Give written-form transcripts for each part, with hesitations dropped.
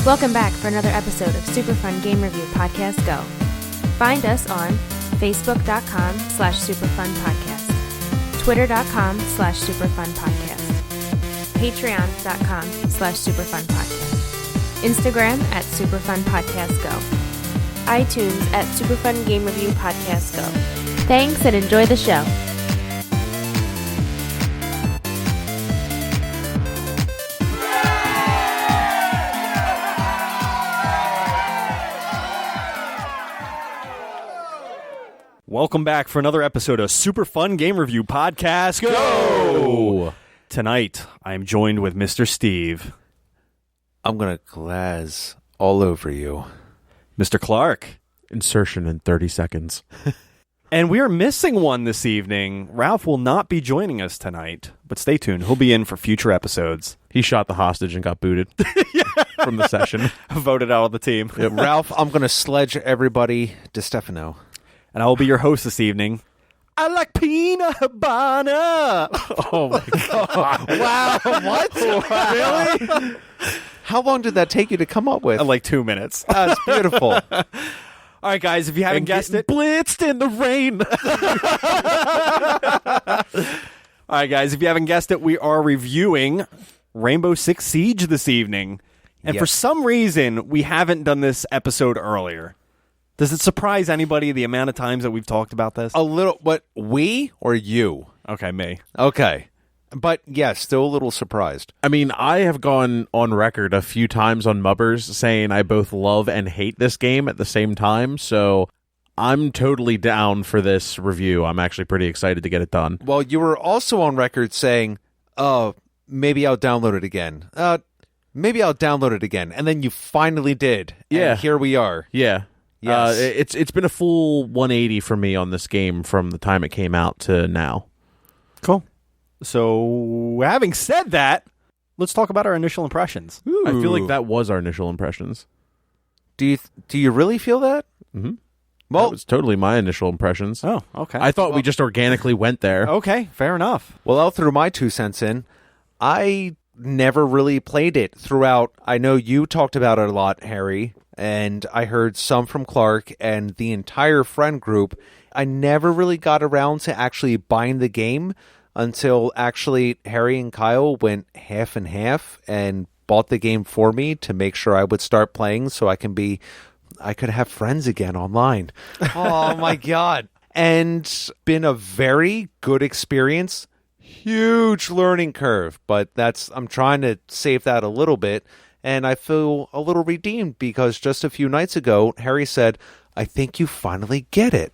Welcome back for another episode of Super Fun Game Review Podcast Go. Find us on Facebook.com/SuperFunPodcast, Twitter.com/SuperFunPodcast, Patreon.com/SuperFunPodcast, Instagram @SuperFunPodcastGo, iTunes @Superfun Game Review Podcast Go. Thanks and enjoy the show. Welcome back for another episode of Super Fun Game Review Podcast Go! Tonight, I'm joined with Mr. Steve. I'm going to glaz all over you. Mr. Clark. Insertion in 30 seconds. And we are missing one this evening. Ralph will not be joining us tonight, but stay tuned. He'll be in for future episodes. He shot the hostage and got booted from the session. Voted out of the team. Yep. Ralph, I'm going to sledge everybody to Stefano. And I will be your host this evening. I like peanut habana. Oh, my God. Wow, what? Really? How long did that take you to come up with? Like 2 minutes. That's beautiful. All right, guys, if you haven't guessed it. Blitzed in the rain. All right, guys, if you haven't guessed it, we are reviewing Rainbow Six Siege this evening. And for some reason, we haven't done this episode earlier. Does it surprise anybody the amount of times that we've talked about this? A little, but we or you? Okay, me. Okay. But yeah, still a little surprised. I mean, I have gone on record a few times on Mubbers saying I both love and hate this game at the same time, so I'm totally down for this review. I'm actually pretty excited to get it done. Well, you were also on record saying, maybe I'll download it again. Maybe I'll download it again. And then you finally did. Yeah. And here we are. Yeah. Yes. It's been a full 180 for me on this game from the time it came out to now. Cool. So, having said that, let's talk about our initial impressions. Ooh. I feel like that was our initial impressions. Do you really feel that? Mm-hmm. Well, that was totally my initial impressions. Oh, okay. I thought we just organically went there. Okay, fair enough. Well, I'll throw my 2 cents in. I never really played it throughout. I know you talked about it a lot, Harry, and I heard some from Clark and the entire friend group. I never really got around to actually buying the game until actually Harry and Kyle went half and half and bought the game for me to make sure I would start playing so I could have friends again online. Oh my God. And been a very good experience. Huge learning curve, but I'm trying to save that a little bit. And I feel a little redeemed because just a few nights ago, Harry said, I think you finally get it.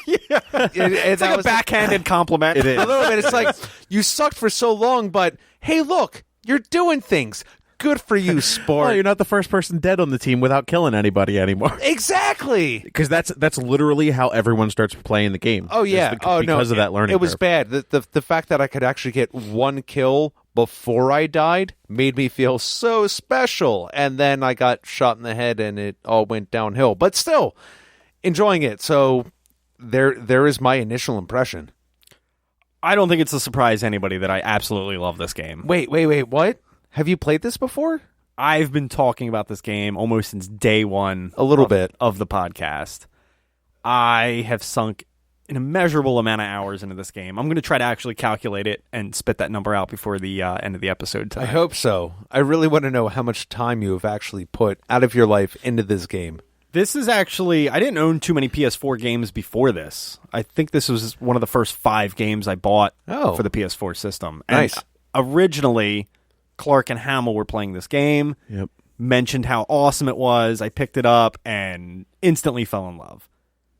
Yeah. It's like a backhanded compliment. It is. A little bit. It's like, you sucked for so long, but hey, look, you're doing things. Good for you, sport. Well, you're not the first person dead on the team without killing anybody anymore. Exactly. Because that's literally how everyone starts playing the game. Oh, yeah. Because of that learning It was curve. bad. The fact that I could actually get one kill before I died made me feel so special. And then I got shot in the head and it all went downhill. But still, enjoying it. So there is my initial impression. I don't think it's a surprise to anybody that I absolutely love this game. Wait, what? Have you played this before? I've been talking about this game almost since day one. A little bit. Of the podcast. I have sunk an immeasurable amount of hours into this game. I'm going to try to actually calculate it and spit that number out before the end of the episode tonight. I hope so. I really want to know how much time you have actually put out of your life into this game. This is actually... I didn't own too many PS4 games before this. I think this was one of the first 5 games I bought for the PS4 system. Nice. And originally, Clark and Hamill were playing this game. Yep. Mentioned how awesome it was. I picked it up and instantly fell in love.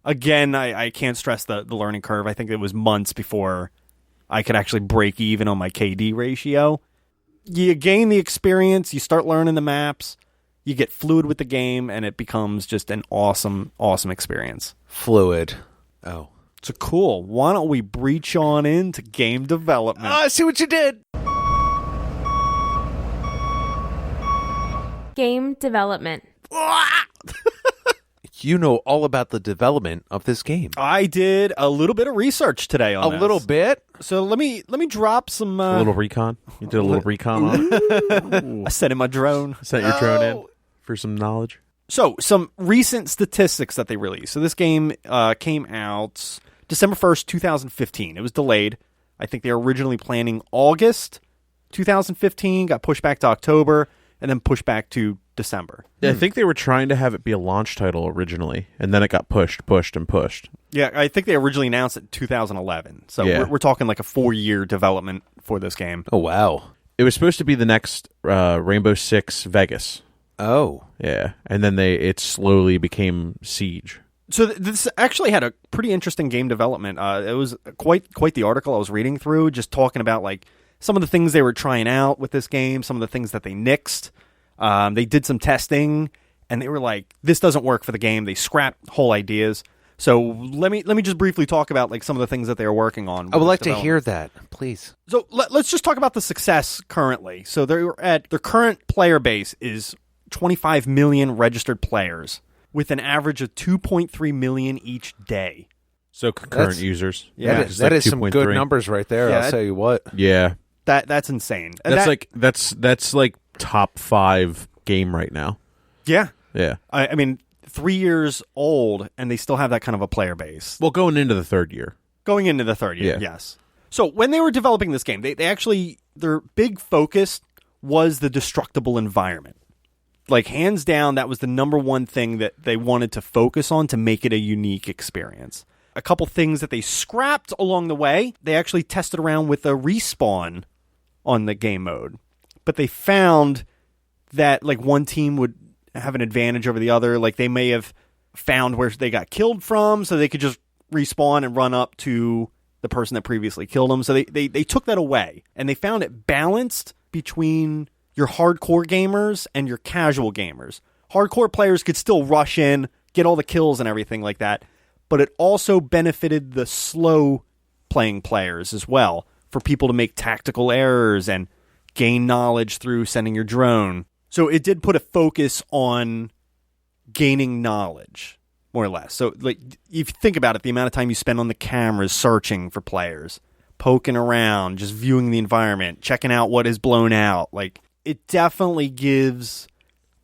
Again, I can't stress the learning curve. I think it was months before I could actually break even on my KD ratio. You gain the experience, you start learning the maps, you get fluid with the game, and it becomes just an awesome, awesome experience. Fluid. Oh. So cool. Why don't we breach on into game development? I see what you did. Game development. you know all about the development of this game. I did a little bit of research today on this. A little bit? So let me drop some... A little recon? You did a little recon on it? I sent in my drone. Sent your drone in for some knowledge? So, some recent statistics that they released. So this game came out December 1st, 2015. It was delayed. I think they were originally planning August 2015, got pushed back to October, and then pushed back to December. Yeah, I think they were trying to have it be a launch title originally, and then it got pushed. Yeah, I think they originally announced it in 2011. So we're talking like a 4-year development for this game. Oh, wow. It was supposed to be the next Rainbow Six Vegas. Oh. Yeah, and then it slowly became Siege. So this actually had a pretty interesting game development. It was quite the article I was reading through, just talking about like some of the things they were trying out with this game, some of the things that they nixed. They did some testing, and they were like, "This doesn't work for the game." They scrapped whole ideas. So let me just briefly talk about like some of the things that they were working on. I would like to hear that, please. So let's just talk about the success currently. So their current player base is 25 million registered players, with an average of 2.3 million each day. So concurrent users. Yeah, that is some good numbers right there. Yeah, I'll tell you what. Yeah, that's insane. And that's like top 5 game right now. Yeah. I mean, 3 years old, and they still have that kind of a player base. Well, going into the third year. Going into the third year, yes. So when they were developing this game, they actually, their big focus was the destructible environment. Like, hands down, that was the number one thing that they wanted to focus on to make it a unique experience. A couple things that they scrapped along the way, they actually tested around with a respawn on the game mode. But they found that, like, one team would have an advantage over the other. Like, they may have found where they got killed from, so they could just respawn and run up to the person that previously killed them. So they took that away, and they found it balanced between your hardcore gamers and your casual gamers. Hardcore players could still rush in, get all the kills and everything like that, but it also benefited the slow playing players as well, for people to make tactical errors and gain knowledge through sending your drone. So it did put a focus on gaining knowledge, more or less. So like, if you think about it, the amount of time you spend on the cameras searching for players, poking around, just viewing the environment, checking out what is blown out, like, it definitely gives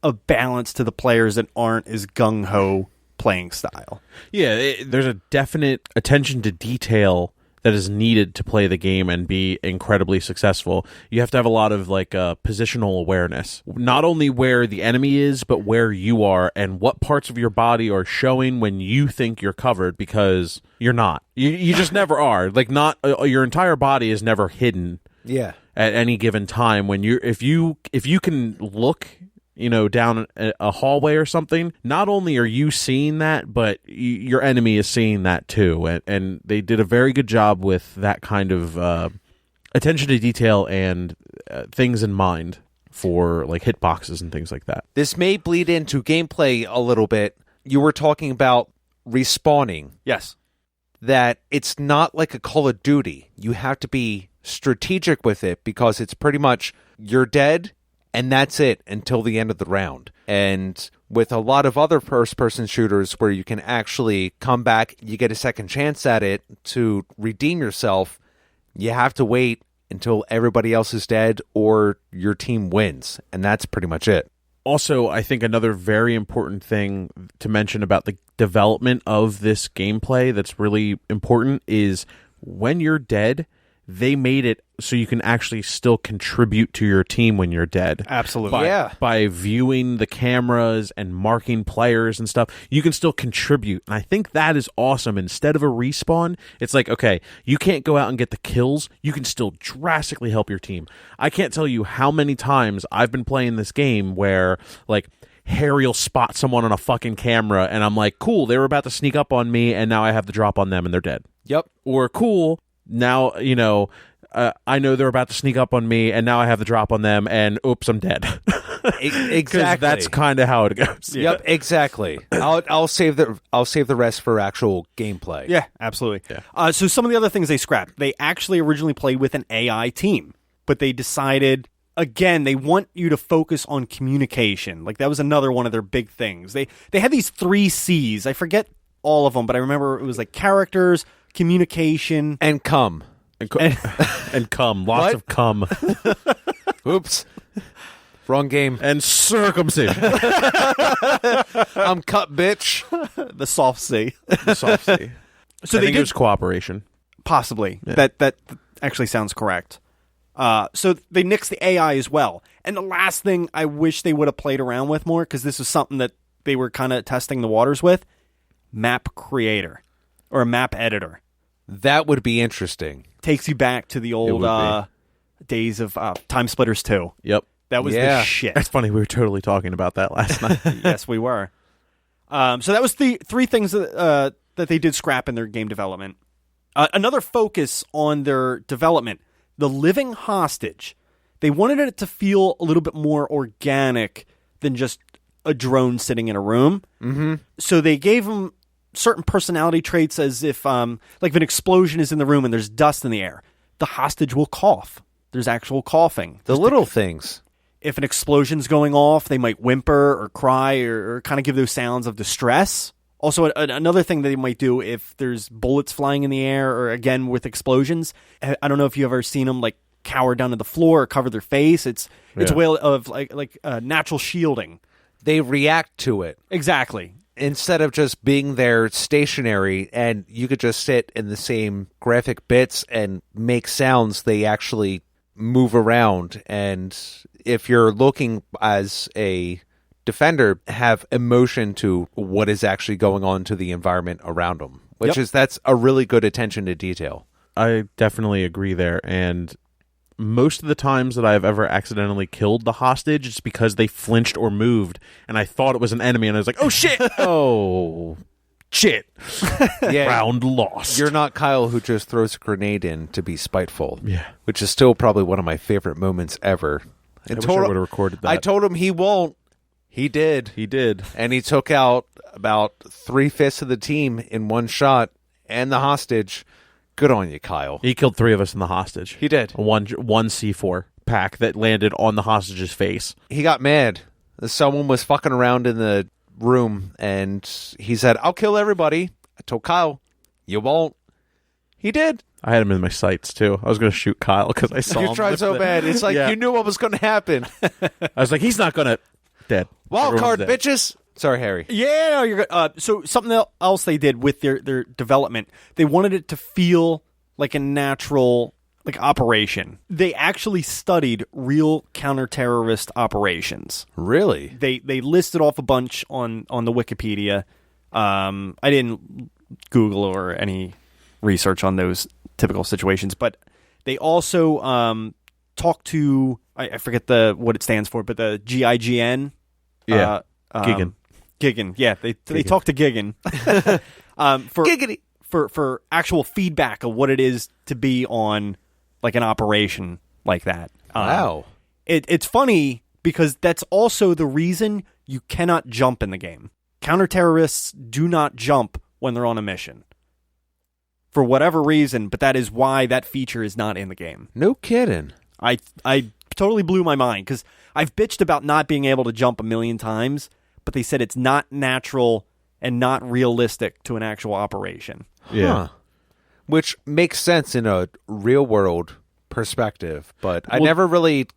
a balance to the players that aren't as gung-ho playing style. Yeah, there's a definite attention to detail that is needed to play the game and be incredibly successful. You have to have a lot of like positional awareness, not only where the enemy is, but where you are and what parts of your body are showing when you think you're covered, because you're not. You just never are. Like, not your entire body is never hidden. Yeah. At any given time, when if you can look, down a hallway or something, not only are you seeing that, but your enemy is seeing that too. And they did a very good job with that kind of attention to detail and things in mind for like hitboxes and things like that. This may bleed into gameplay a little bit. You were talking about respawning. Yes. That it's not like a Call of Duty. You have to be strategic with it, because it's pretty much you're dead and that's it until the end of the round. And with a lot of other first-person shooters where you can actually come back, you get a second chance at it to redeem yourself, you have to wait until everybody else is dead or your team wins, and that's pretty much it. Also, I think another very important thing to mention about the development of this gameplay that's really important is when you're dead, they made it so you can actually still contribute to your team when you're dead. Absolutely. By viewing the cameras and marking players and stuff, you can still contribute. And I think that is awesome. Instead of a respawn, it's like, okay, you can't go out and get the kills. You can still drastically help your team. I can't tell you how many times I've been playing this game where, like, Harry will spot someone on a fucking camera, and I'm like, cool, they were about to sneak up on me, and now I have the drop on them, and they're dead. Yep. Or cool, now, I know they're about to sneak up on me, and now I have the drop on them, and oops, I'm dead. Exactly. That's kind of how it goes. Yep, exactly. I'll save the rest for actual gameplay. Yeah, absolutely. Yeah. So some of the other things they scrapped, they actually originally played with an AI team, but they decided again, they want you to focus on communication. Like, that was another one of their big things. They had these 3 C's. I forget all of them, but I remember it was like characters, communication, And cum. And cum. Lots of cum. Oops. Wrong game. And circumcision. I'm cut, bitch. the soft C. The soft C. So I they think did it was cooperation. possibly. Yeah. That actually sounds correct. So they nixed the AI as well. And the last thing I wish they would have played around with more, because this was something that they were kind of testing the waters with, map creator or a map editor. That would be interesting. Takes you back to the old days of Time Splitters 2. Yep. That was the shit. That's funny. We were totally talking about that last night. Yes, we were. So that was the 3 things that they did scrap in their game development. Another focus on their development, the living hostage. They wanted it to feel a little bit more organic than just a drone sitting in a room. Mm-hmm. So they gave them certain personality traits, as if like if an explosion is in the room and there's dust in the air, the hostage will cough. There's actual coughing. The little things. If an explosion's going off, they might whimper or cry or kind of give those sounds of distress. Also, another thing that they might do if there's bullets flying in the air, or again with explosions, I don't know if you've ever seen them like cower down to the floor or cover their face. It's a way of like natural shielding. They react to it. Exactly. Instead of just being there stationary, and you could just sit in the same graphic bits and make sounds, they actually move around. And if you're looking as a defender, have emotion to what is actually going on to the environment around them, that's a really good attention to detail. I definitely agree there. And most of the times that I've ever accidentally killed the hostage, it's because they flinched or moved, and I thought it was an enemy, and I was like, oh, shit! Oh, shit. Yeah, round lost. You're not Kyle, who just throws a grenade in to be spiteful. Yeah. Which is still probably one of my favorite moments ever. I wish I would have recorded that. I told him he won't. He did. He did. And he took out about 3/5 of the team in one shot, and the hostage. Good on you, Kyle. He killed 3 of us in the hostage. He did. One C4 pack that landed on the hostage's face. He got mad. Someone was fucking around in the room, and he said, I'll kill everybody. I told Kyle, you won't. He did. I had him in my sights, too. I was going to shoot Kyle because I saw him. You tried so bad. It's like you knew what was going to happen. I was like, he's not going to... Dead. Wild card, dead. bitches. Sorry, Harry. Yeah, no, you're good. So something else they did with their development, they wanted it to feel like a natural operation. They actually studied real counter-terrorist operations. Really? They listed off a bunch on the Wikipedia. I didn't Google or any research on those typical situations, but they also talked to I forget what it stands for, but the GIGN. Yeah, Gigan. Gigan. Yeah, they talked to Gigan for Giggity. for actual feedback of what it is to be on like an operation like that. Wow. It's funny because that's also the reason you cannot jump in the game. Counter-terrorists do not jump when they're on a mission. For whatever reason, but that is why that feature is not in the game. No kidding. I totally blew my mind because I've bitched about not being able to jump a million times, but they said it's not natural and not realistic to an actual operation. Yeah. Huh. Which makes sense in a real world perspective, but I never really,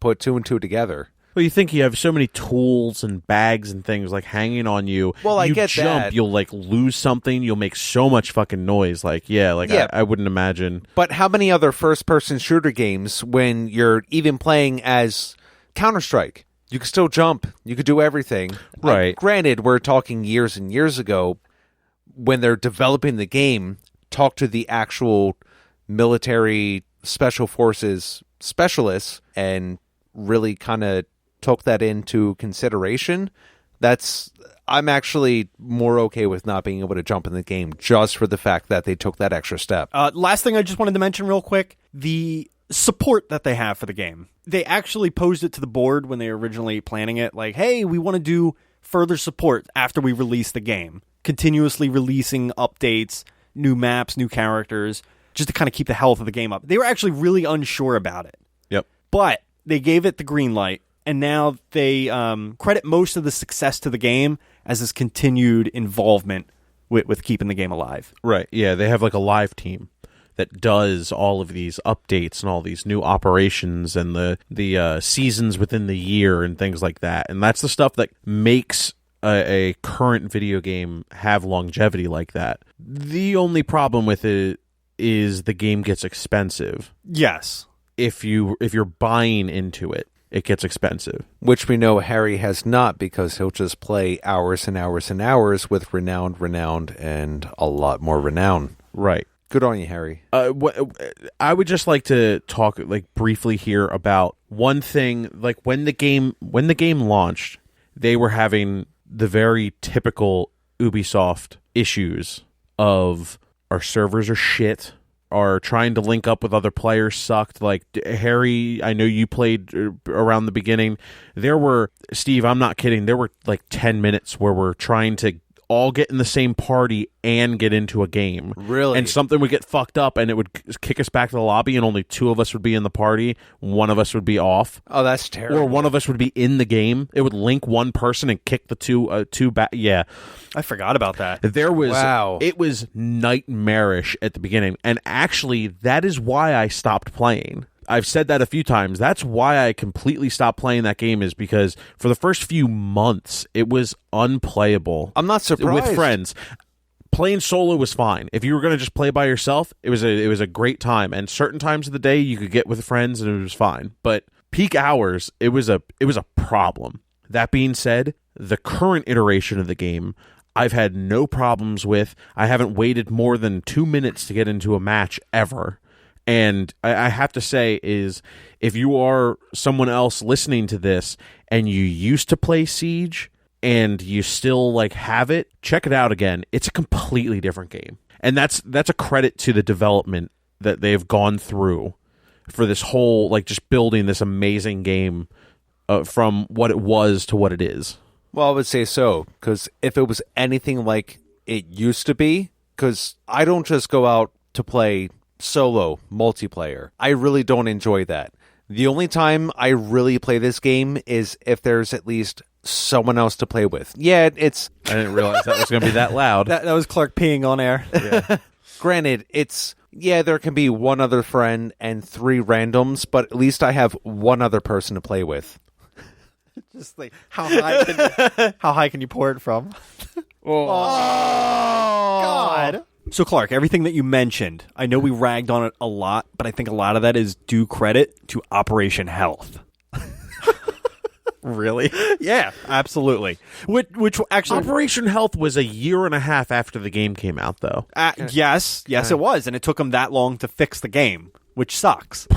put 2 and 2 together. Well, you think you have so many tools and bags and things like hanging on you. Well, I you get jump, that. You'll like lose something. You'll make so much fucking noise. I wouldn't imagine. But how many other first-person shooter games, when you're even playing as Counter-Strike, you can still jump, you could do everything. Right. Granted, we're talking years and years ago, when they're developing the game, talk to the actual military special forces specialists and really kind of took that into consideration. I'm actually more okay with not being able to jump in the game just for the fact that they took that extra step. Last thing I just wanted to mention real quick, the support that they have for the game. They actually posed it to the board when they were originally planning it, like, hey, we want to do further support after we release the game. Continuously releasing updates, new maps, new characters, just to kind of keep the health of the game up. They were actually really unsure about it. Yep. But they gave it the green light, and now they credit most of the success to the game as this continued involvement with keeping the game alive. Right. Yeah, they have like a live team that does all of these updates and all these new operations and the seasons within the year and things like that. And that's the stuff that makes a current video game have longevity like that. The only problem with it is the game gets expensive. Yes. If you're buying into it, it gets expensive. Which we know Harry has not, because he'll just play hours and hours and hours with renowned, and a lot more renown. Right. Good on you, Harry. I would just like to talk like briefly here about one thing. Like when the game launched, they were having the very typical Ubisoft issues of our servers are shit. Are trying to link up with other players sucked. Like, Harry, I know you played around the beginning. There were, Steve, I'm not kidding, there were like 10 minutes where we're trying to all get in the same party and get into a game. Really? And something would get fucked up and it would kick us back to the lobby and only 2 of us would be in the party. 1 of us would be off. Oh, that's terrible. Or 1 of us would be in the game. It would link 1 person and kick the two back. Yeah. I forgot about that. Wow. It was nightmarish at the beginning. And actually, that is why I stopped playing. I've said that a few times. That's why I completely stopped playing that game, is because for the first few months, it was unplayable. I'm not surprised. With friends. Playing solo was fine. If you were going to just play by yourself, it was a great time. And certain times of the day, you could get with friends and it was fine. But peak hours, it was a problem. That being said, the current iteration of the game, I've had no problems with. I haven't waited more than 2 minutes to get into a match ever. And I have to say is, if you are someone else listening to this and you used to play Siege and you still like have it, check it out again. It's a completely different game. And that's a credit to the development that they've gone through for this whole, like, just building this amazing game from what it was to what it is. Well, I would say so, because if it was anything like it used to be, because I don't just go out to play solo multiplayer. I really don't enjoy that. The only time I really play this game is if there's at least someone else to play with. Yeah, it's... I didn't realize that was going to be that loud. That was Clark peeing on air. Yeah. Granted, it's... Yeah, there can be 1 other friend and 3 randoms, but at least I have 1 other person to play with. Just like, how high can you pour it from? Oh, God. So, Clark, everything that you mentioned, I know we ragged on it a lot, but I think a lot of that is due credit to Operation Health. Really? Yeah, absolutely. Which actually... Operation Health was 1.5 years after the game came out, though. Yes, it was, and it took them that long to fix the game, which sucks.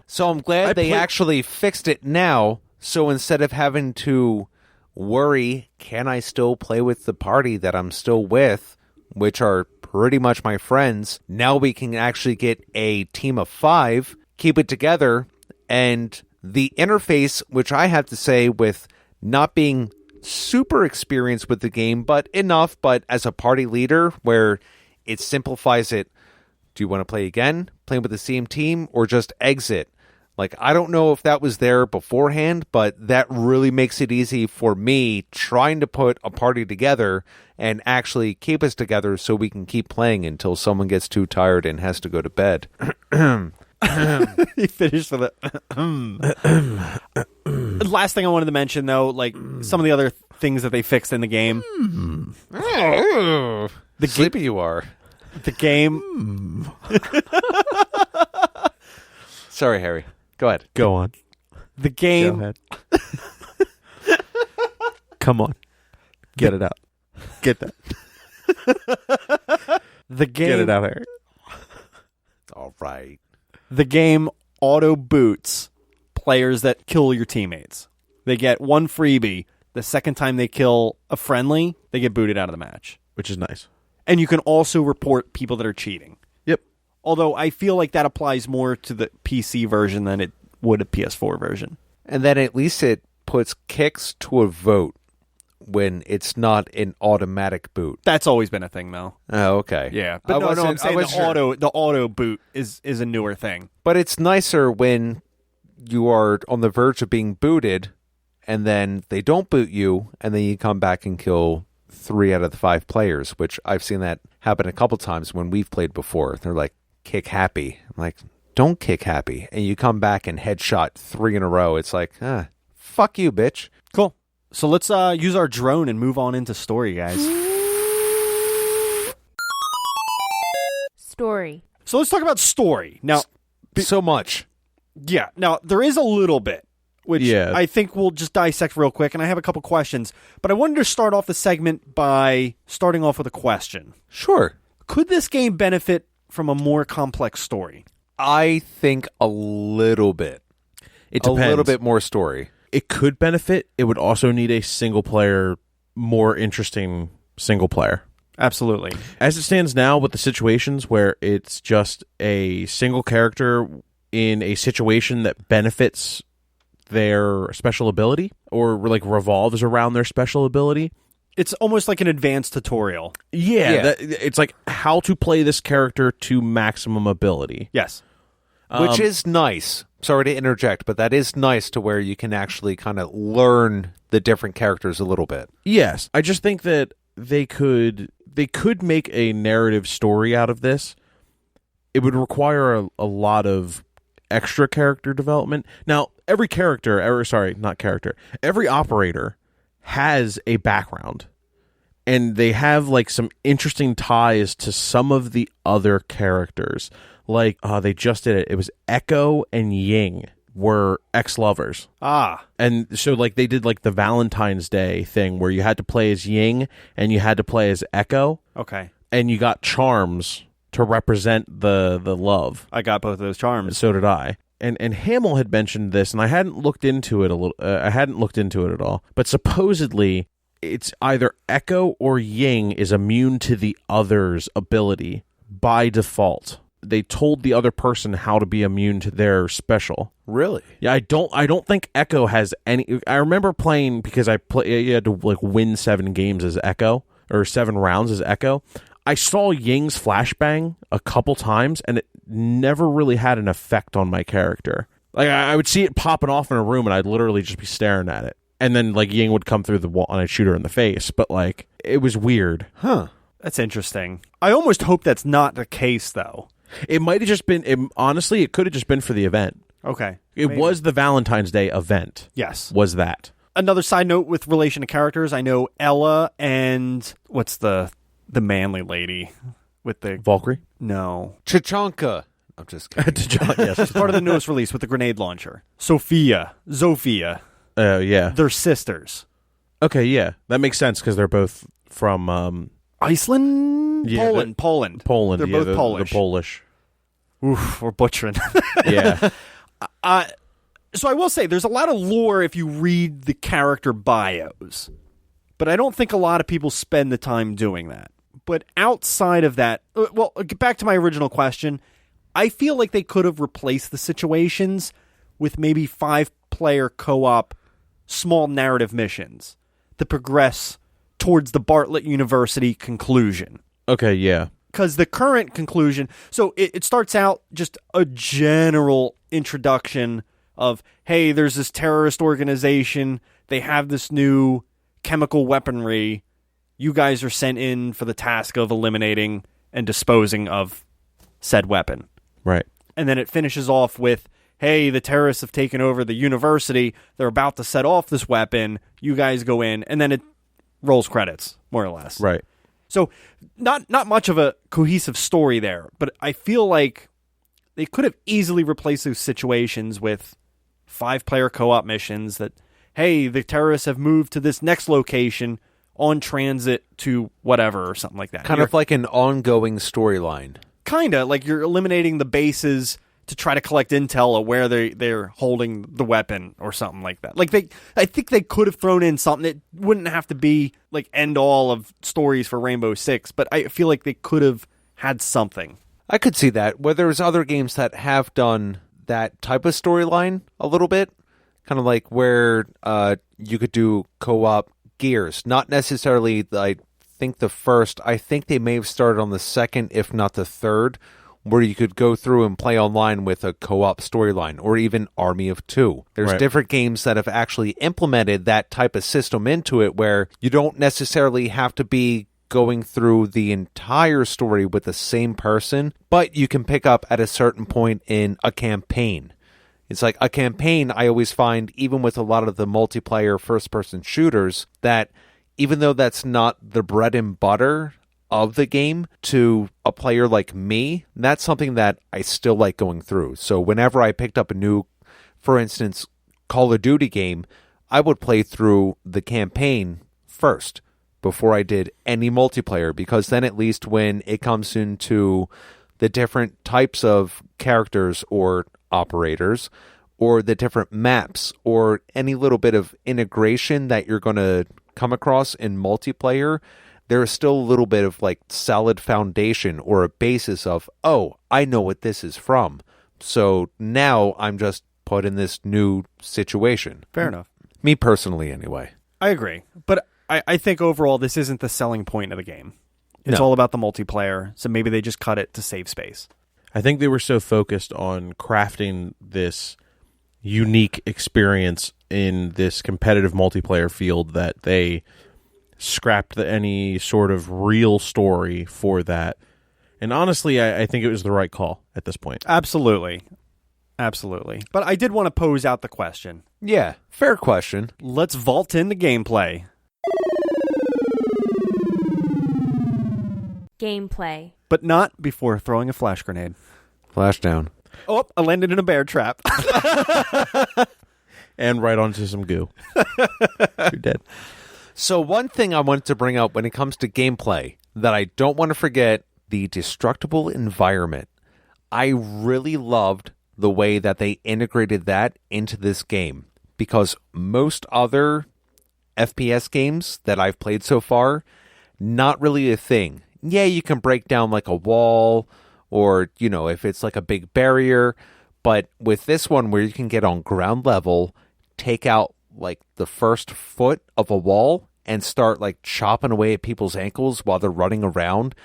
So I'm glad they actually fixed it now, so instead of having to worry, can I still play with the party that I'm still with, which are pretty much my friends, now we can actually get a team of 5, keep it together, and the interface, which I have to say, with not being super experienced with the game, but enough, but as a party leader, where it simplifies it. Do you want to play again? Play with the same team, or just exit? Like, I don't know if that was there beforehand, but that really makes it easy for me trying to put a party together and actually keep us together so we can keep playing until someone gets too tired and has to go to bed. He finished with it. Last thing I wanted to mention, though, like some of the other things that they fixed in the game. The sleepy you are. The game. Sorry, Harry. Go ahead. Go on. The game. Go ahead. Come on. Get it out. Get that. The game. Get it out, Harry. All right. The game auto boots players that kill your teammates. They get 1 freebie. The second time they kill a friendly, they get booted out of the match. Which is nice. And you can also report people that are cheating. Yep. Although I feel like that applies more to the PC version than it would a PS4 version. And then at least it puts kicks to a vote when it's not an automatic boot. That's always been a thing, though. Oh, okay. Yeah. But I'm saying the auto boot is a newer thing. But it's nicer when you are on the verge of being booted, and then they don't boot you, and then you come back and kill 3 out of the 5 players, which I've seen that happen a couple times when we've played before. They're like, kick happy. I'm like, don't kick happy. And you come back and headshot 3 in a row. It's like, fuck you, bitch. Cool. So let's use our drone and move on into story, guys. Story. So let's talk about story. Now, So much. yeah. Now, there is a little bit, which Yeah. I think we'll just dissect real quick, and I have a couple questions. But I wanted to start off the segment by starting off with a question. Sure. Could this game benefit from a more complex story? I think a little bit. It depends. A little bit more story. It could benefit. It would also need a single player, more interesting single player. Absolutely. As it stands now, with the situations where it's just a single character in a situation that benefits their special ability or like revolves around their special ability. It's almost like an advanced tutorial. Yeah. It's like how to play this character to maximum ability. Yes. Which is nice. Sorry to interject, but that is nice to where you can actually kind of learn the different characters a little bit. Yes. I just think that they could make a narrative story out of this. It would require a lot of extra character development. Now, every operator has a background, and they have like some interesting ties to some of the other characters. Like, they just did it. It was Echo and Ying were ex-lovers. Ah. And so like they did like the Valentine's Day thing where you had to play as Ying and you had to play as Echo. Okay. And you got charms to represent the love. I got both of those charms. So did I. And Hamill had mentioned this, and I hadn't looked into it I hadn't looked into it at all. But supposedly, it's either Echo or Ying is immune to the other's ability by default. They told the other person how to be immune to their special. Really? Yeah, I don't think Echo has any. I remember playing because you had to like win 7 games as Echo or 7 rounds as Echo. I saw Ying's flashbang a couple times, and it never really had an effect on my character. Like I would see it popping off in a room, and I'd literally just be staring at it, and then like Ying would come through the wall, and I'd shoot her in the face. But like it was weird. Huh. That's interesting. I almost hope that's not the case, though. It might have just been. Honestly, it could have just been for the event. Okay. It Maybe. was the Valentine's Day event. Yes. Was that. Another side note with relation to characters, I know Ella and what's the manly lady with the Valkyrie? No. Chichanka. I'm just kidding. Yes, it's part of the newest release with the grenade launcher. Zofia. Yeah. They're sisters. Okay, yeah. That makes sense because they're both from Iceland? Yeah, Poland. Poland. They're both Polish. They're Polish. Oof, we're butchering. Yeah. So I will say, there's a lot of lore if you read the character bios. But I don't think a lot of people spend the time doing that. But outside of that, well, get back to my original question. I feel like they could have replaced the situations with maybe 5-player co-op small narrative missions that progress towards the Bartlett University conclusion. Okay, yeah. Because the current conclusion, so it starts out just a general introduction of, hey, there's this terrorist organization. They have this new chemical weaponry. You guys are sent in for the task of eliminating and disposing of said weapon. Right. And then it finishes off with, hey, the terrorists have taken over the university. They're about to set off this weapon. You guys go in. And then it rolls credits, more or less. Right. So not much of a cohesive story there, but I feel like they could have easily replaced those situations with 5-player co-op missions that, hey, the terrorists have moved to this next location on transit to whatever or something like that. Kind of like an ongoing storyline. Kind of like you're eliminating the bases to try to collect intel of where they're holding the weapon or something like that. Like I think they could have thrown in something. It wouldn't have to be like end all of stories for Rainbow Six, but I feel like they could have had something. I could see that. Where there's other games that have done that type of storyline a little bit, kind of like where you could do co-op Gears. Not necessarily, I think the first. I think they may have started on the second, if not the third, where you could go through and play online with a co-op storyline, or even Army of Two. There's different games that have actually implemented that type of system into it where you don't necessarily have to be going through the entire story with the same person, but you can pick up at a certain point in a campaign. It's like a campaign, I always find, even with a lot of the multiplayer first-person shooters, that even though that's not the bread and butter of the game to a player like me, that's something that I still like going through. So whenever I picked up a new, for instance, Call of Duty game, I would play through the campaign first before I did any multiplayer, because then at least when it comes into the different types of characters or operators, or the different maps, or any little bit of integration that you're going to come across in multiplayer, there is still a little bit of like solid foundation or a basis of, oh, I know what this is from. So now I'm just put in this new situation. Fair enough. Me personally, anyway. I agree. But I think overall, this isn't the selling point of the game. It's all about the multiplayer. So maybe they just cut it to save space. I think they were so focused on crafting this unique experience in this competitive multiplayer field that they scrapped any sort of real story for that. And honestly, I think it was the right call at this point. Absolutely. Absolutely. But I did want to pose out the question. Yeah, fair question. Let's vault into gameplay. Gameplay. But not before throwing a flash grenade. Flashdown. Oh, I landed in a bear trap. And right onto some goo. You're dead. So one thing I wanted to bring up when it comes to gameplay that I don't want to forget, the destructible environment. I really loved the way that they integrated that into this game, because most other FPS games that I've played so far, not really a thing. Yeah, you can break down like a wall, or, you know, if it's like a big barrier, but with this one where you can get on ground level, take out like the first foot of a wall and start like chopping away at people's ankles while they're running around,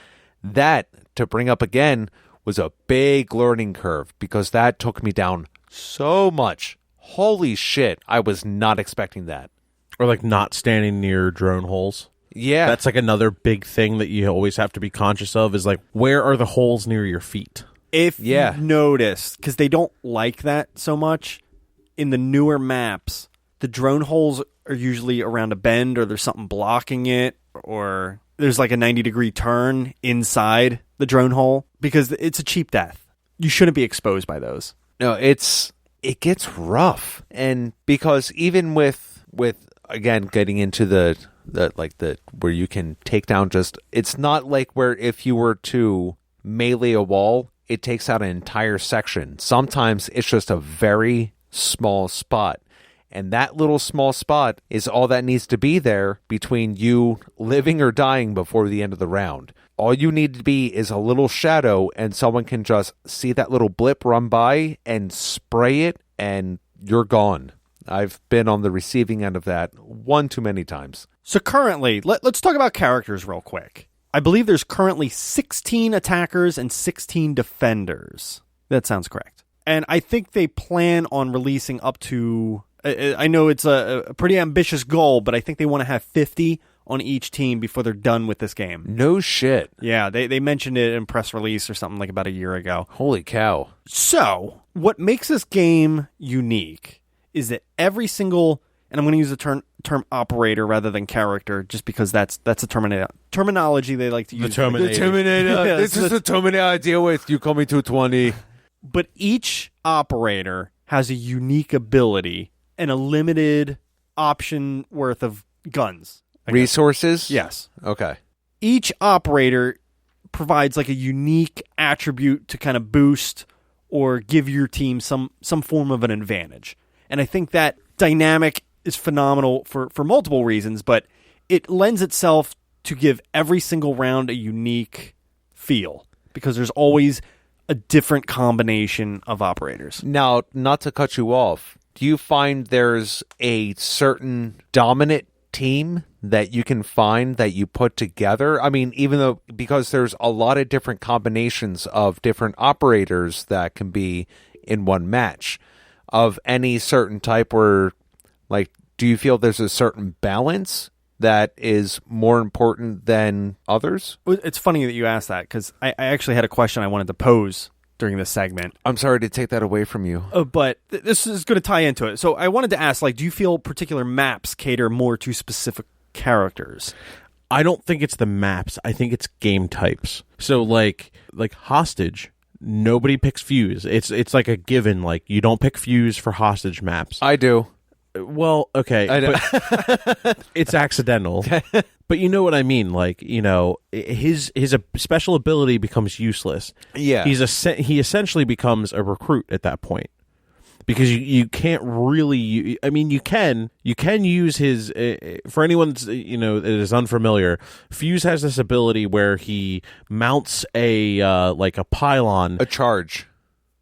that, to bring up again, was a big learning curve, because that took me down so much. Holy shit, I was not expecting that. Or like not standing near drone holes. Yeah. That's like another big thing that you always have to be conscious of, is like, where are the holes near your feet? If you notice, because they don't like that so much, in the newer maps, the drone holes are usually around a bend, or there's something blocking it, or there's like a 90-degree turn inside the drone hole, because it's a cheap death. You shouldn't be exposed by those. No, it gets rough. And because even with again, getting into the where you can take down it's not like where if you were to melee a wall, it takes out an entire section. Sometimes it's just a very small spot. And that little small spot is all that needs to be there between you living or dying before the end of the round. All you need to be is a little shadow, and someone can just see that little blip run by and spray it, and you're gone. I've been on the receiving end of that one too many times. So currently, let's talk about characters real quick. I believe there's currently 16 attackers and 16 defenders. That sounds correct. And I think they plan on releasing up to... I know it's a pretty ambitious goal, but I think they want to have 50 on each team before they're done with this game. No shit. Yeah, they mentioned it in press release or something like about a year ago. Holy cow. So, what makes this game unique is that every single... And I'm going to use the term operator rather than character, just because that's a terminology they like to use. The Terminator. Yeah, this is the Terminator I deal with. You call me 220. But each operator has a unique ability and a limited option worth of guns. Resources? Yes. Okay. Each operator provides like a unique attribute to kind of boost or give your team some form of an advantage. And I think that dynamic is phenomenal for multiple reasons, but it lends itself to give every single round a unique feel, because there's always a different combination of operators. Now, not to cut you off, do you find there's a certain dominant team that you can find that you put together? I mean, even though, because there's a lot of different combinations of different operators that can be in one match of any certain type, where, like, do you feel there's a certain balance that is more important than others? It's funny that you asked that, because I actually had a question I wanted to pose during this segment. I'm sorry to take that away from you. But this is going to tie into it. So I wanted to ask, like, do you feel particular maps cater more to specific characters? I don't think it's the maps. I think it's game types. So like Hostage, nobody picks Fuse. It's like a given. Like, you don't pick Fuse for Hostage maps. I do. Well, okay, but it's accidental. But you know what I mean? Like, you know, his special ability becomes useless. Yeah, he essentially becomes a recruit at that point, because you can't really. I mean, you can use his. For anyone that is unfamiliar, Fuse has this ability where he mounts a pylon, a charge.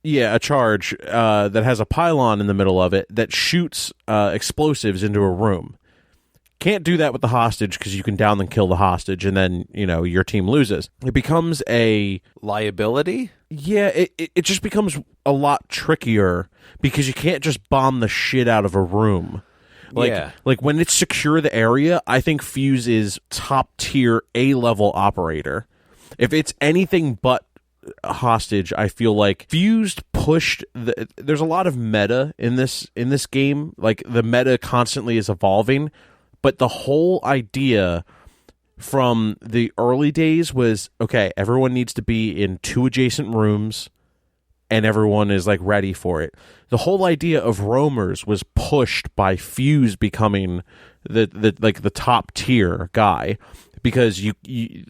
Yeah, a charge that has a pylon in the middle of it that shoots explosives into a room. Can't do that with the hostage, because you can down and kill the hostage, and then, your team loses. It becomes a liability? Yeah, it just becomes a lot trickier, because you can't just bomb the shit out of a room. Like when it's secure the area, I think Fuse is top tier A-level operator. If it's anything but Hostage, I feel like Fused pushed there's a lot of meta in this game. Like, the meta constantly is evolving, but the whole idea from the early days was, okay, everyone needs to be in 2 adjacent rooms and everyone is like ready for it. The whole idea of roamers was pushed by Fuse becoming the top tier guy, because you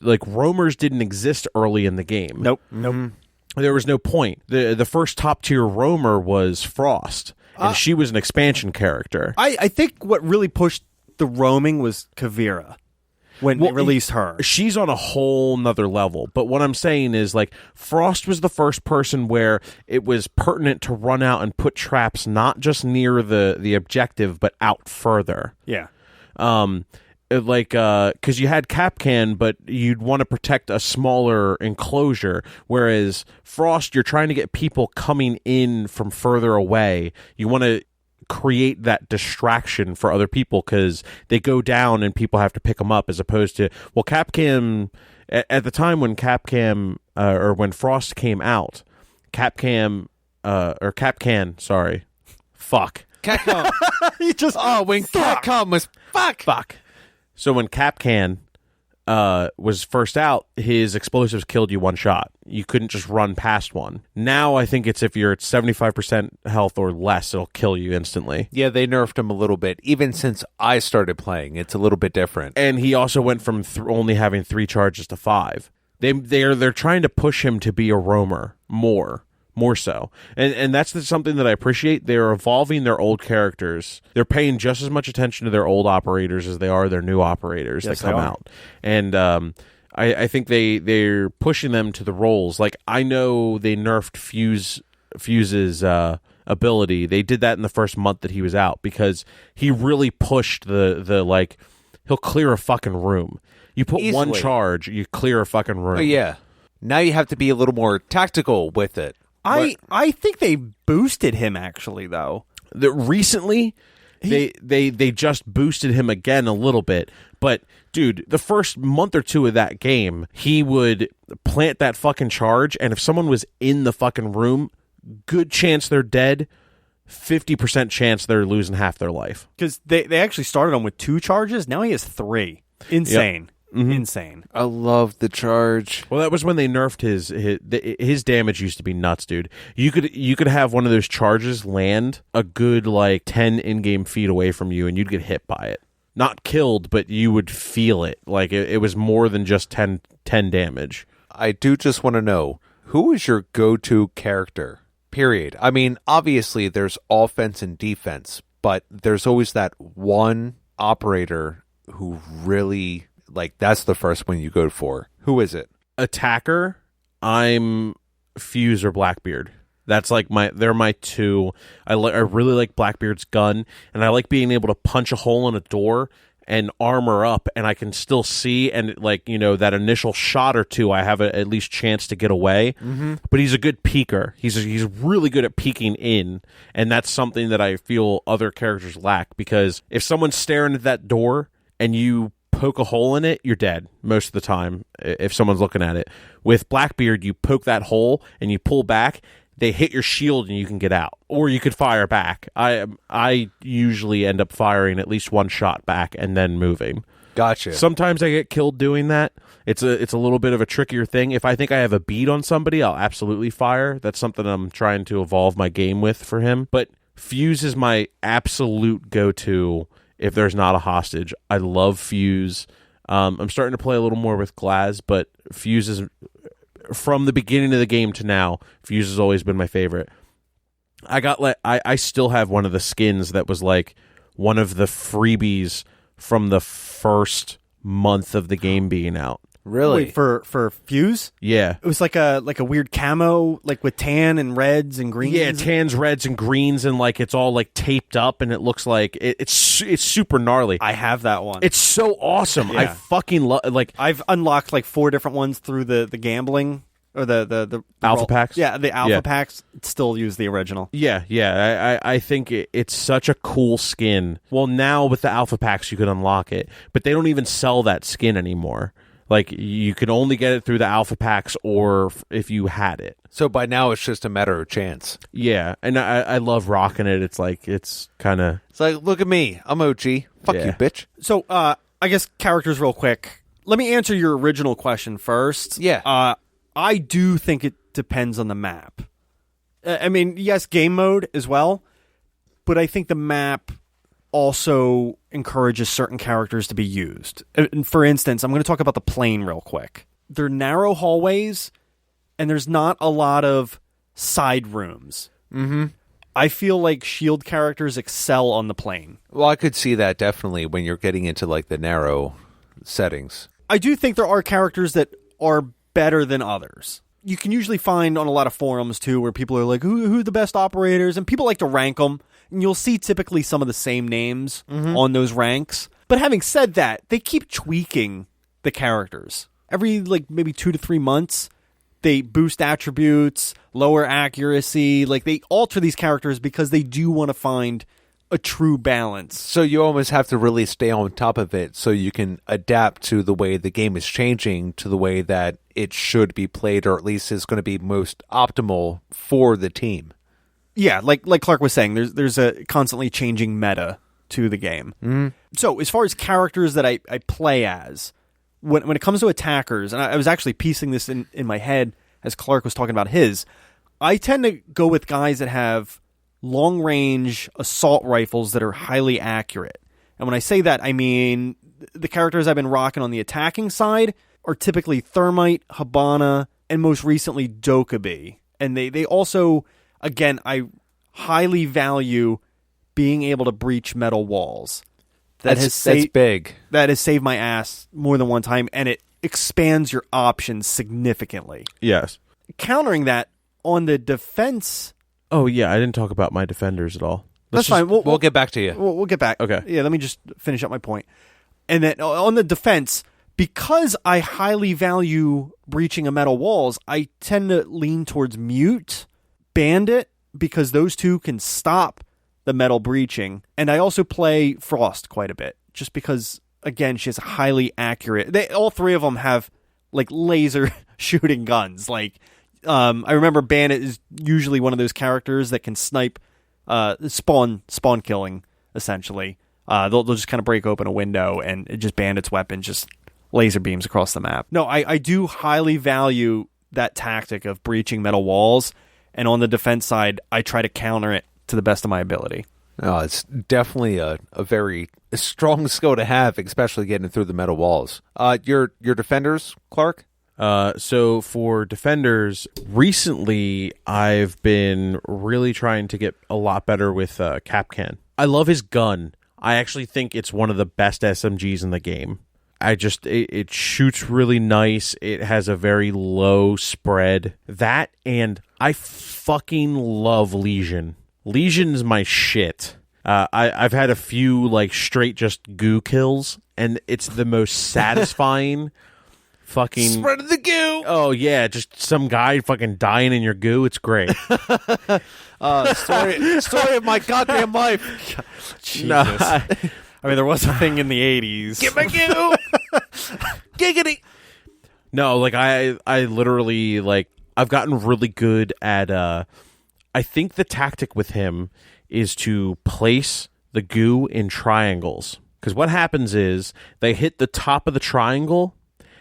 like, roamers didn't exist early in the game. Nope. There was no point. The first top tier roamer was Frost, and she was an expansion character. I think what really pushed the roaming was Kavira when they released her. She's on a whole nother level. But what I'm saying is, like, Frost was the first person where it was pertinent to run out and put traps not just near the objective, but out further. Yeah. Because you had Capcan, but you'd want to protect a smaller enclosure, whereas Frost, you're trying to get people coming in from further away. You want to create that distraction for other people, because they go down and people have to pick them up, as opposed to, well, Capcam, at the time when Capcam, or when Frost came out, Capcan, sorry. Fuck. Capcom. When Capcom was fuck. So when Capcan was first out, his explosives killed you one shot. You couldn't just run past one. Now I think it's if you're at 75% health or less, it'll kill you instantly. Yeah, they nerfed him a little bit. Even since I started playing, it's a little bit different. And he also went from only having 3 charges to 5. They're trying to push him to be a roamer more so. And that's something that I appreciate. They're evolving their old characters. They're paying just as much attention to their old operators as they are their new operators that come out. And I think they're pushing them to the roles. Like, I know they nerfed Fuse's ability. They did that in the first month that he was out, because he really pushed the like, he'll clear a fucking room. You put Easily. one charge, you clear a fucking room. Oh, yeah. Now you have to be a little more tactical with it. I think they boosted him, actually, though. Recently, they just boosted him again a little bit. But, dude, the first month or 2 of that game, he would plant that fucking charge, and if someone was in the fucking room, good chance they're dead, 50% chance they're losing half their life. Because they actually started him with 2 charges. Now he has 3. Insane. Yep. Mm-hmm. Insane. I love the charge. Well, that was when they nerfed his damage used to be nuts, dude. You could have one of those charges land a good like 10 in-game feet away from you, and you'd get hit by it. Not killed, but you would feel it. Like it was more than just 10 damage. I do just want to know, who is your go-to character? Period. I mean, obviously there's offense and defense, but there's always that one operator who really, like, that's the first one you go for. Who is it? Attacker, I'm Fuse or Blackbeard. That's like they're my 2. I really like Blackbeard's gun, and I like being able to punch a hole in a door and armor up, and I can still see, and like, you know, that initial shot or two, I have at least chance to get away. Mm-hmm. But he's a good peeker. He's really good at peeking in, and that's something that I feel other characters lack, because if someone's staring at that door and you poke a hole in it, you're dead most of the time if someone's looking at it. With Blackbeard, you poke that hole and you pull back, they hit your shield and you can get out, or you could fire back. I usually end up firing at least one shot back and then moving. Gotcha. Sometimes I get killed doing that. It's a little bit of a trickier thing. If I think I have a bead on somebody, I'll absolutely fire. That's something I'm trying to evolve my game with for him. But Fuse is my absolute go-to if there's not a hostage. I love Fuse. I'm starting to play a little more with Glaz, but Fuse is, from the beginning of the game to now, Fuse has always been my favorite. I still have one of the skins that was like one of the freebies from the first month of the game being out. Really? Wait, for Fuse? Yeah. It was like a weird camo, like with tan and reds and greens. Yeah, tans, reds, and greens, and like it's all like taped up, and it looks like it's super gnarly. I have that one. It's so awesome. Yeah. I fucking love. Like, I've unlocked like 4 different ones through the gambling or the alpha packs. Yeah, the alpha packs still use the original. Yeah. I think it's such a cool skin. Well, now with the alpha packs, you can unlock it, but they don't even sell that skin anymore. Like, you can only get it through the alpha packs or if you had it. So by now it's just a matter of chance. Yeah, and I love rocking it. It's like, it's kind of... It's like, look at me. I'm OG. Fuck you, bitch. So, I guess characters real quick. Let me answer your original question first. Yeah. I do think it depends on the map. I mean, yes, game mode as well, but I think the map also encourages certain characters to be used. And for instance, I'm going to talk about the plane real quick. They're narrow hallways, and there's not a lot of side rooms. Mm-hmm. I feel like shield characters excel on the plane. Well, I could see that definitely when you're getting into like the narrow settings. I do think there are characters that are better than others. You can usually find on a lot of forums too where people are like, who are the best operators? And people like to rank them. And you'll see typically some of the same names on those ranks. But having said that, they keep tweaking the characters. Every like maybe 2 to 3 months, they boost attributes, lower accuracy. Like, they alter these characters because they do want to find a true balance. So you almost have to really stay on top of it so you can adapt to the way the game is changing to the way that it should be played, or at least is going to be most optimal for the team. Yeah, like Clark was saying, there's a constantly changing meta to the game. Mm-hmm. So as far as characters that I play as, when it comes to attackers, and I was actually piecing this in my head as Clark was talking about his, I tend to go with guys that have long-range assault rifles that are highly accurate. And when I say that, I mean the characters I've been rocking on the attacking side are typically Thermite, Habana, and most recently Dokkaebi. And they also... Again, I highly value being able to breach metal walls. That's big. That has saved my ass more than one time, and it expands your options significantly. Yes. Countering that, on the defense... Oh, yeah, I didn't talk about my defenders at all. That's fine. We'll get back to you. We'll get back. Okay. Yeah, let me just finish up my point. And then on the defense, because I highly value breaching of metal walls, I tend to lean towards Mute, Bandit, because those two can stop the metal breaching. And I also play Frost quite a bit, just because, again, she has highly accurate... all 3 of them have, like, laser shooting guns. Like, I remember Bandit is usually one of those characters that can snipe, spawn killing, essentially. They'll just kind of break open a window, and it just Bandit's weapon just laser beams across the map. No, I do highly value that tactic of breaching metal walls. And on the defense side, I try to counter it to the best of my ability. Oh, it's definitely a very strong skill to have, especially getting through the metal walls. Your defenders, Clark? So for defenders, recently I've been really trying to get a lot better with Capcan. I love his gun. I actually think it's one of the best SMGs in the game. It shoots really nice. It has a very low spread. That, and I fucking love Legion. Legion's my shit. I've had a few like straight just goo kills, and it's the most satisfying fucking Spread the goo. Oh yeah, just some guy fucking dying in your goo. It's great. Story of my goddamn life. Jesus. No, I mean, there was a thing in the 80s. Get my goo. Giggity. no, like I literally like I've gotten really good at. I think the tactic with him is to place the goo in triangles, because what happens is they hit the top of the triangle.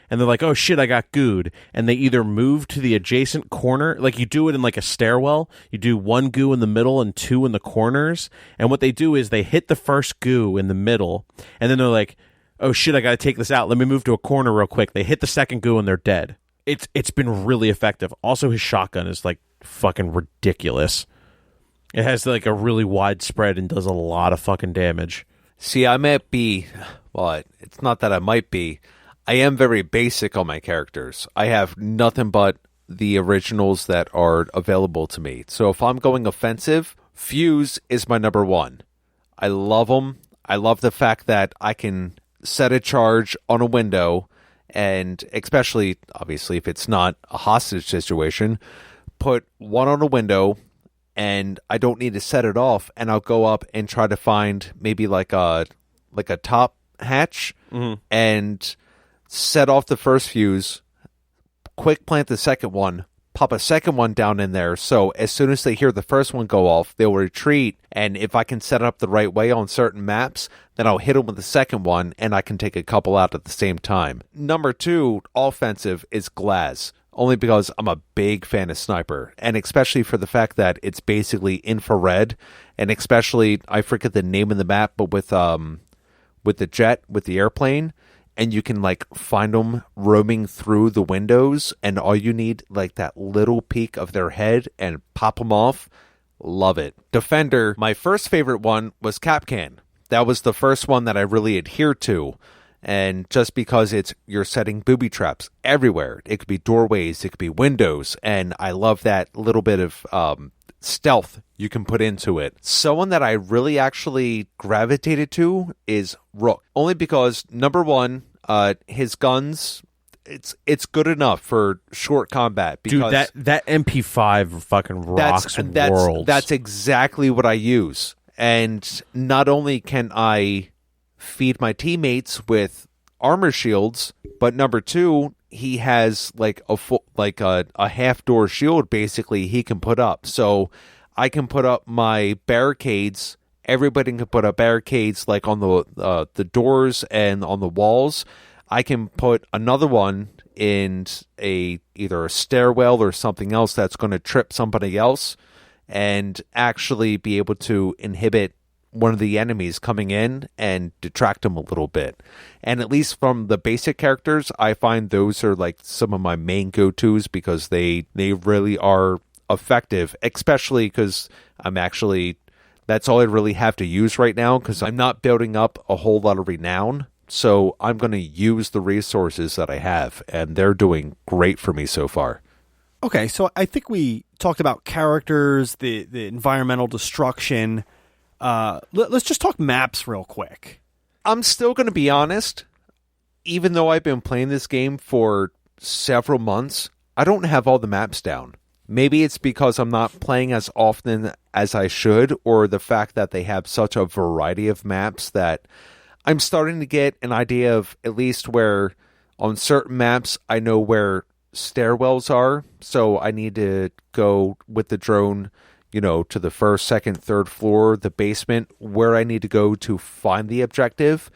And they're like, oh, shit, I got gooed. And they either move to the adjacent corner. Like, you do it in, like, a stairwell. You do 1 goo in the middle and 2 in the corners. And what they do is they hit the first goo in the middle. And then they're like, oh, shit, I got to take this out. Let me move to a corner real quick. They hit the second goo and they're dead. It's been really effective. Also, his shotgun is, like, fucking ridiculous. It has, like, a really wide spread and does a lot of fucking damage. See, I might be... Well, it's not that I might be... I am very basic on my characters. I have nothing but the originals that are available to me. So if I'm going offensive, Fuse is my number 1. I love them. I love the fact that I can set a charge on a window, and especially, obviously, if it's not a hostage situation, put one on a window, and I don't need to set it off, and I'll go up and try to find maybe like a top hatch, and set off the first fuse, quick plant the second one, pop a second one down in there, so as soon as they hear the first one go off, they'll retreat, and if I can set it up the right way on certain maps, then I'll hit them with the second one, and I can take a couple out at the same time. Number 2, offensive, is Glaz, only because I'm a big fan of Sniper, and especially for the fact that it's basically infrared, and especially, I forget the name of the map, but with the jet, with the airplane, and you can, like, find them roaming through the windows, and all you need, like, that little peek of their head and pop them off. Love it. Defender, my first favorite one was Capcan. That was the first one that I really adhered to, and just because you're setting booby traps everywhere. It could be doorways, it could be windows, and I love that little bit of stealth you can put into it. Someone that I really actually gravitated to is Rook, only because number 1, his guns, it's good enough for short combat. Because dude, that MP5 fucking rocks worlds. That's exactly what I use, and not only can I feed my teammates with armor shields, but number 2, he has like a half door shield basically he can put up. So I can put up my barricades. Everybody can put up barricades like on the doors and on the walls. I can put another one in either a stairwell or something else that's going to trip somebody else, and actually be able to inhibit one of the enemies coming in and detract them a little bit. And at least from the basic characters, I find those are like some of my main go-tos, because they really are effective, especially because that's all I really have to use right now, because I'm not building up a whole lot of renown. So I'm going to use the resources that I have, and they're doing great for me so far. Okay, so I think we talked about characters, the environmental destruction. Let's just talk maps real quick. I'm still going to be honest. Even though I've been playing this game for several months, I don't have all the maps down. Maybe it's because I'm not playing as often as I should, or the fact that they have such a variety of maps that I'm starting to get an idea of at least where on certain maps I know where stairwells are. So I need to go with the drone, to the first, second, third floor, the basement, where I need to go to find the objective.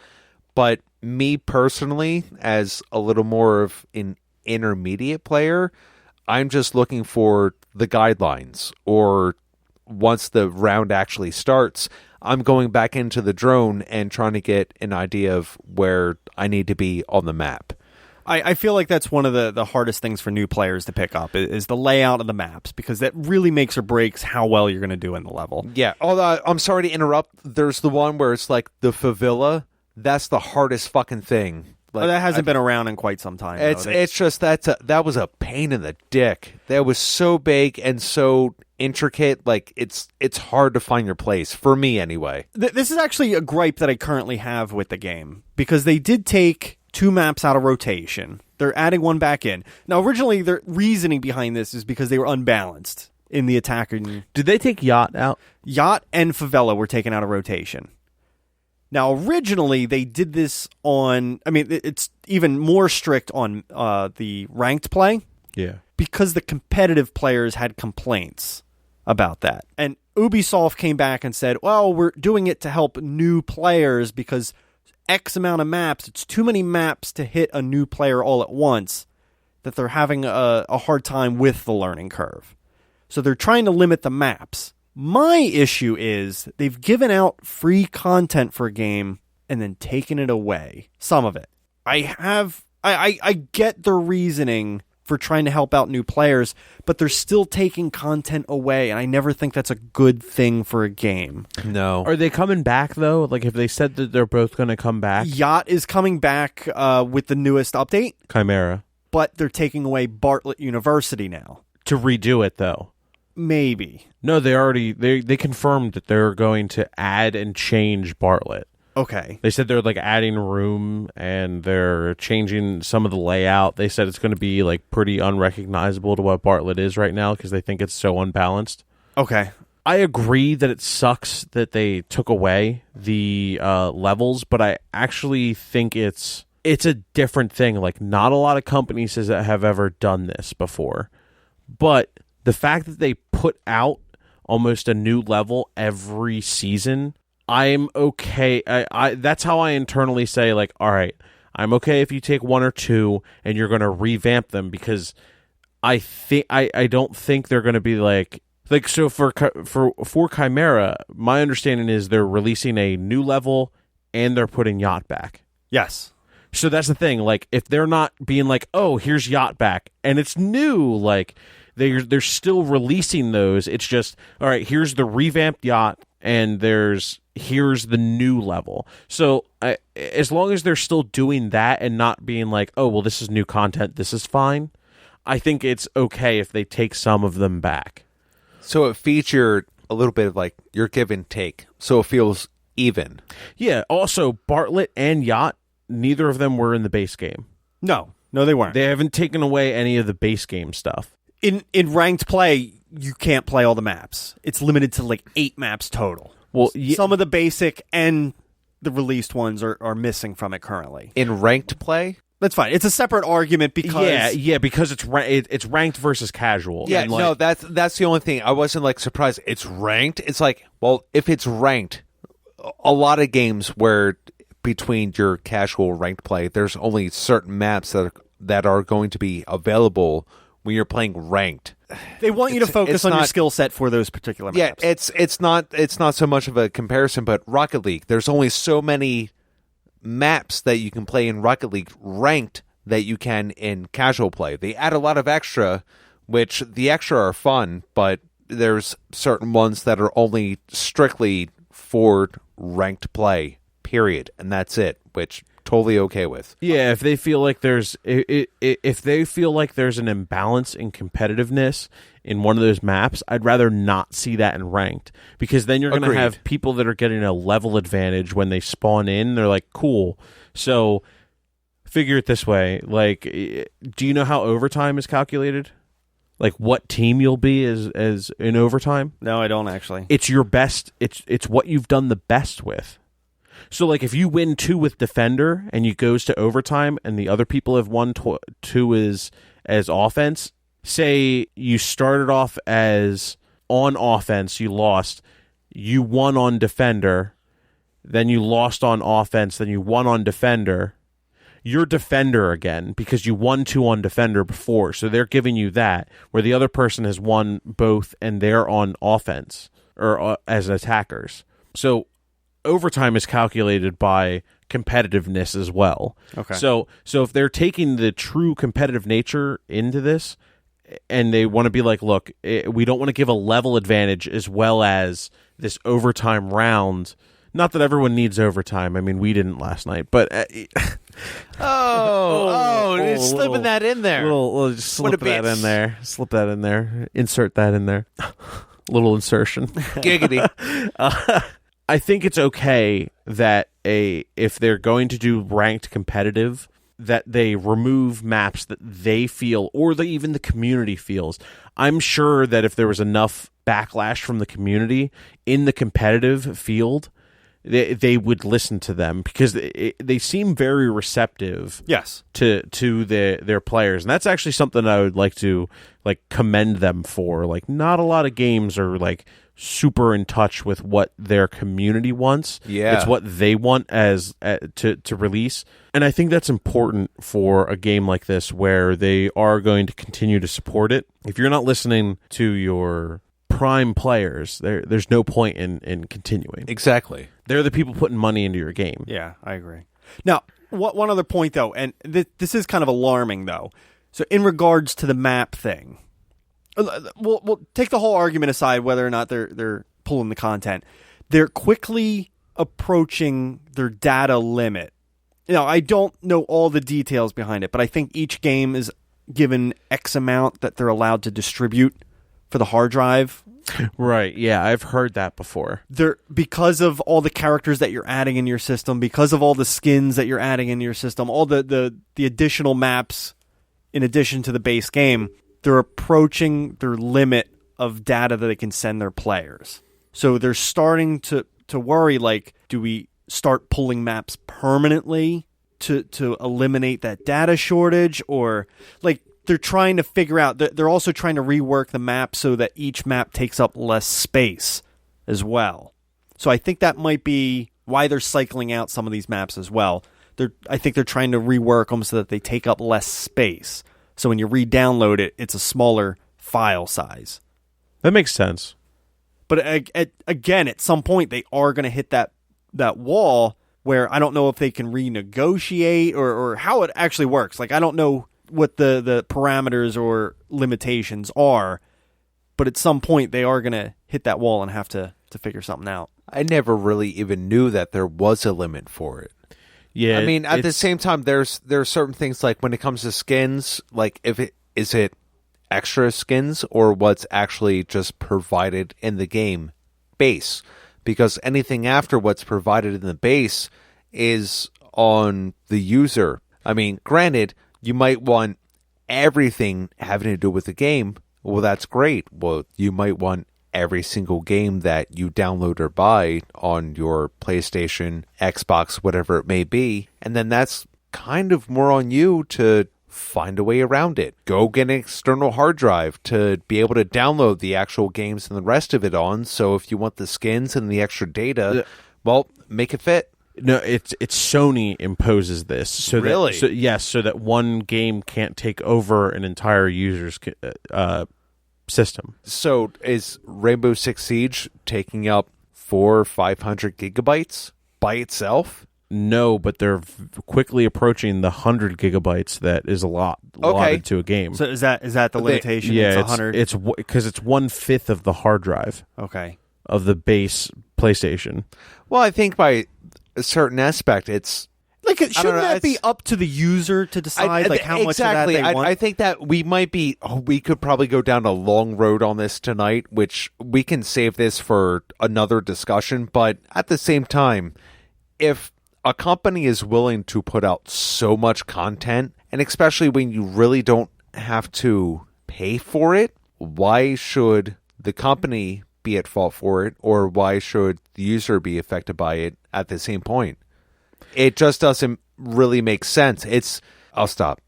But me personally, as a little more of an intermediate player, I'm just looking for the guidelines, or once the round actually starts, I'm going back into the drone and trying to get an idea of where I need to be on the map. I feel like that's one of the hardest things for new players to pick up is the layout of the maps, because that really makes or breaks how well you're going to do in the level. Yeah, although I'm sorry to interrupt. There's the one where it's like the favela. That's the hardest fucking thing. Like, that hasn't been around in quite some time. It's just that was a pain in the dick. That was so big and so intricate. Like it's hard to find your place for me anyway. This is actually a gripe that I currently have with the game, because they did take 2 maps out of rotation. They're adding 1 back in. Now, originally, their reasoning behind this is because they were unbalanced in the attacking. Did they take Yacht out? Yacht and Favela were taken out of rotation. Now, originally, they did this on... I mean, it's even more strict on the ranked play. Yeah. Because the competitive players had complaints about that. And Ubisoft came back and said, well, we're doing it to help new players because X amount of maps, it's too many maps to hit a new player all at once, that they're having a hard time with the learning curve. So they're trying to limit the maps. My issue is they've given out free content for a game and then taken it away. Some of it. I get the reasoning for trying to help out new players, but they're still taking content away, and I never think that's a good thing for a game. No. Are they coming back, though? Like, if they said that they're both going to come back? Yacht is coming back with the newest update. Chimera. But they're taking away Bartlett University now. To redo it, though? Maybe. No, they confirmed that they're going to add and change Bartlett. Okay. They said they're like adding room and they're changing some of the layout. They said it's going to be like pretty unrecognizable to what Bartlett is right now because they think it's so unbalanced. Okay. I agree that it sucks that they took away the levels, but I actually think it's a different thing. Like, not a lot of companies have ever done this before, but the fact that they put out almost a new level every season, I'm okay. I that's how I internally say, like, all right, I'm okay if you take 1 or 2 and you're going to revamp them, because I don't think they're going to be like so for Chimera, my understanding is they're releasing a new level and they're putting Yacht back. Yes. So that's the thing. Like, if they're not being like, oh, here's Yacht back and it's new, like they're still releasing those. It's just, all right, here's the revamped Yacht and here's the new level. So as long as they're still doing that and not being like, oh, well, this is new content, this is fine, I think it's okay if they take some of them back. So it featured a little bit of like your give and take, so it feels even. Yeah. Also, Bartlett and Yacht, neither of them were in the base game. No, they weren't. They haven't taken away any of the base game stuff. In ranked play, you can't play all the maps. It's limited to like 8 maps total. Well, some of the basic and the released ones are missing from it currently. In ranked play? That's fine. It's a separate argument because... Yeah, because it's ranked versus casual. Yeah, and like, no, that's the only thing. I wasn't like surprised. It's ranked. It's like, well, if it's ranked, a lot of games where between your casual ranked play, there's only certain maps that are going to be available when you're playing ranked. They want you to focus on your skill set for those particular maps. Yeah, it's not so much of a comparison, but Rocket League, there's only so many maps that you can play in Rocket League ranked that you can in casual play. They add a lot of extra, which the extra are fun, but there's certain ones that are only strictly for ranked play, period, and that's it, which totally okay with. Yeah, if they feel like there's an imbalance in competitiveness in one of those maps, I'd rather not see that in ranked, because then you're going to have people that are getting a level advantage when they spawn in. They're like, cool. So figure it this way. Like, do you know how overtime is calculated? Like what team you'll be as in overtime? No, I don't actually. It's your best. It's what you've done the best with. So, like, if you win 2 with defender and you goes to overtime and the other people have won 2 as offense, say you started off as on offense, you lost, you won on defender, then you lost on offense, then you won on defender, you're defender again because you won 2 on defender before. So they're giving you that, where the other person has won both and they're on offense or as attackers. So overtime is calculated by competitiveness as well. Okay. So if they're taking the true competitive nature into this, and they want to be like, look, we don't want to give a level advantage as well as this overtime round. Not that everyone needs overtime. I mean, we didn't last night, but slipping that in there. Just slip that in there. Slip that in there. Insert that in there. Little insertion. Giggity. I think it's okay that if they're going to do ranked competitive, that they remove maps that they feel, or even the community feels. I'm sure that if there was enough backlash from the community in the competitive field, they would listen to them, because they seem very receptive. Yes. To their players, and that's actually something I would like to commend them for. Like, not a lot of games are super in touch with what their community wants. Yeah, it's what they want to release, and I think that's important for a game like this, where they are going to continue to support it. If you're not listening to your prime players, there's no point in continuing. Exactly. They're the people putting money into your game. Yeah, I agree. Now, one other point, though, and this is kind of alarming, though. So in regards to the map thing, we'll take the whole argument aside, whether or not they're pulling the content. They're quickly approaching their data limit. I don't know all the details behind it, but I think each game is given X amount that they're allowed to distribute for the hard drive. Right, yeah, I've heard that before. Because of all the characters that you're adding in your system, because of all the skins that you're adding in your system, all the additional maps in addition to the base game, they're approaching their limit of data that they can send their players. So they're starting to worry, do we start pulling maps permanently to eliminate that data shortage? Or, they're trying to figure out, they're also trying to rework the map so that each map takes up less space as well. So I think that might be why they're cycling out some of these maps as well. I think they're trying to rework them so that they take up less space. So when you re-download it, it's a smaller file size. That makes sense. But again, at some point, they are going to hit that wall where I don't know if they can renegotiate or how it actually works. I don't know what the parameters or limitations are, but at some point they are going to hit that wall and have to figure something out. I never really even knew that there was a limit for it. Yeah, I mean, at the same time, there are certain things, when it comes to skins, is it extra skins or what's actually just provided in the game base? Because anything after what's provided in the base is on the user. I mean, granted, you might want everything having to do with the game. Well, that's great. Well, you might want every single game that you download or buy on your PlayStation, Xbox, whatever it may be. And then that's kind of more on you to find a way around it. Go get an external hard drive to be able to download the actual games and the rest of it on. So if you want the skins and the extra data, well, make it fit. No, it's Sony imposes this. So really? So that one game can't take over an entire user's system. So is Rainbow Six Siege taking up 400 or 500 gigabytes by itself? No, but they're quickly approaching the 100 gigabytes that is allotted to a game. So is that the limitation? Yeah, it's 100. It's because it's 1/5 of the hard drive. Okay. Of the base PlayStation. Well, I think by a certain aspect, it's shouldn't that be up to the user to decide how much of that they want? I think that we could probably go down a long road on this tonight, which we can save this for another discussion. But at the same time, if a company is willing to put out so much content, and especially when you really don't have to pay for it, why should the company be at fault for it, or why should the user be affected by it at the same point? It just doesn't really make sense. I'll stop.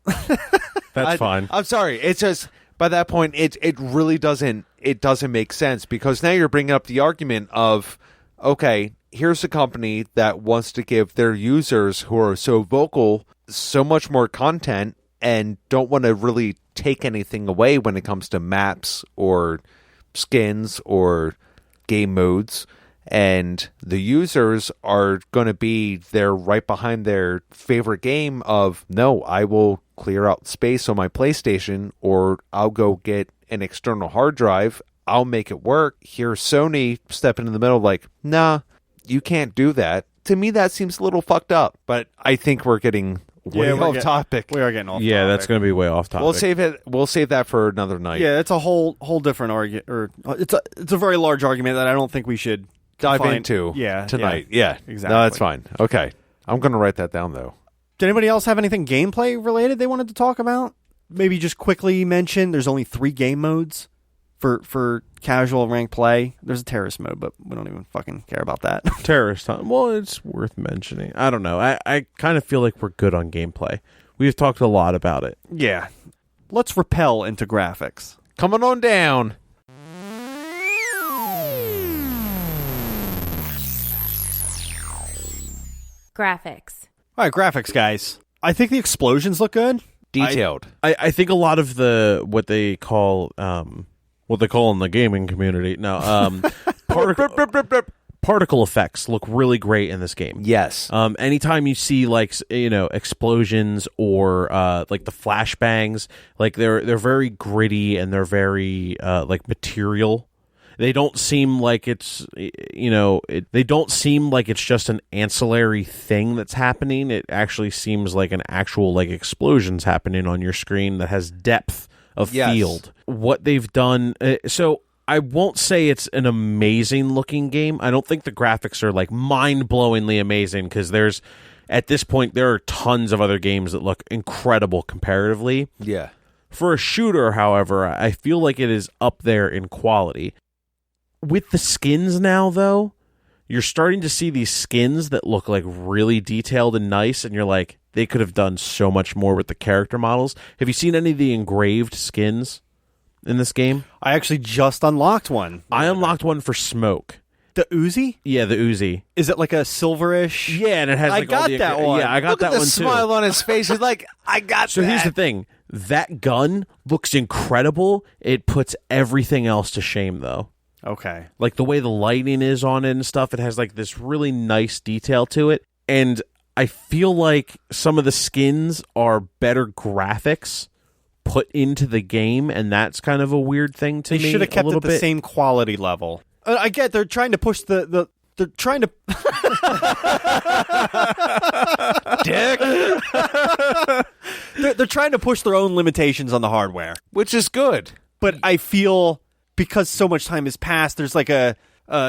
That's fine. I'm sorry. It's just, by that point, it really doesn't make sense, because now you're bringing up the argument of, okay, here's a company that wants to give their users who are so vocal so much more content and don't want to really take anything away when it comes to maps or skins or game modes, and the users are going to be there right behind their favorite game of, no, I will clear out space on my PlayStation, or I'll go get an external hard drive, I'll make it work. Here's Sony stepping in the middle nah, you can't do that. To me, that seems a little fucked up, but I think we're getting way off topic. We are getting off. Yeah, topic. that's going to be way off topic. We'll save that for another night. Yeah, it's a whole different argument, or it's a very large argument that I don't think we should dive into. Tonight. Yeah, exactly. No, that's fine. Okay, I'm going to write that down though. Did anybody else have anything gameplay related they wanted to talk about? Maybe just quickly mention there's only 3 game modes for casual ranked play. There's a terrorist mode, but we don't even fucking care about that. Terrorist hunt. Well, it's worth mentioning. I don't know. I kind of feel like we're good on gameplay. We've talked a lot about it. Yeah. Let's repel into graphics. Coming on down. Graphics. All right, graphics, guys. I think the explosions look good. Detailed. I think a lot of the what they call in the gaming community particle effects look really great in this game. Yes. Anytime you see explosions or like the flashbangs, like they're very gritty and they're very material. They don't seem like it's they don't seem like it's just an ancillary thing that's happening. It actually seems like an actual explosions happening on your screen that has depth of field. What they've done, so I won't say it's an amazing looking game. I don't think the graphics are mind-blowingly amazing because at this point there are tons of other games that look incredible comparatively. Yeah. For a shooter, however, I feel like it is up there in quality. With the skins now, though, you're starting to see these skins that look really detailed and nice, and you're like, they could have done so much more with the character models. Have you seen any of the engraved skins in this game? I actually just unlocked one. I unlocked one for Smoke. The Uzi? Yeah, the Uzi. Is it like a silverish? Yeah, and it has I got that one. Yeah, I got Look that at the one smile too. on his face. He's like, I got So that. here's the thing. That gun looks incredible. It puts everything else to shame, though. Okay. Like the way the lighting is on it and stuff, it has this really nice detail to it. And I feel like some of the skins are better graphics put into the game, and that's kind of a weird thing to me. They should have kept it the bit. same quality level. I get they're trying to push they're trying to Dick. they're trying to push their own limitations on the hardware. Which is good. But I feel because so much time has passed, there's a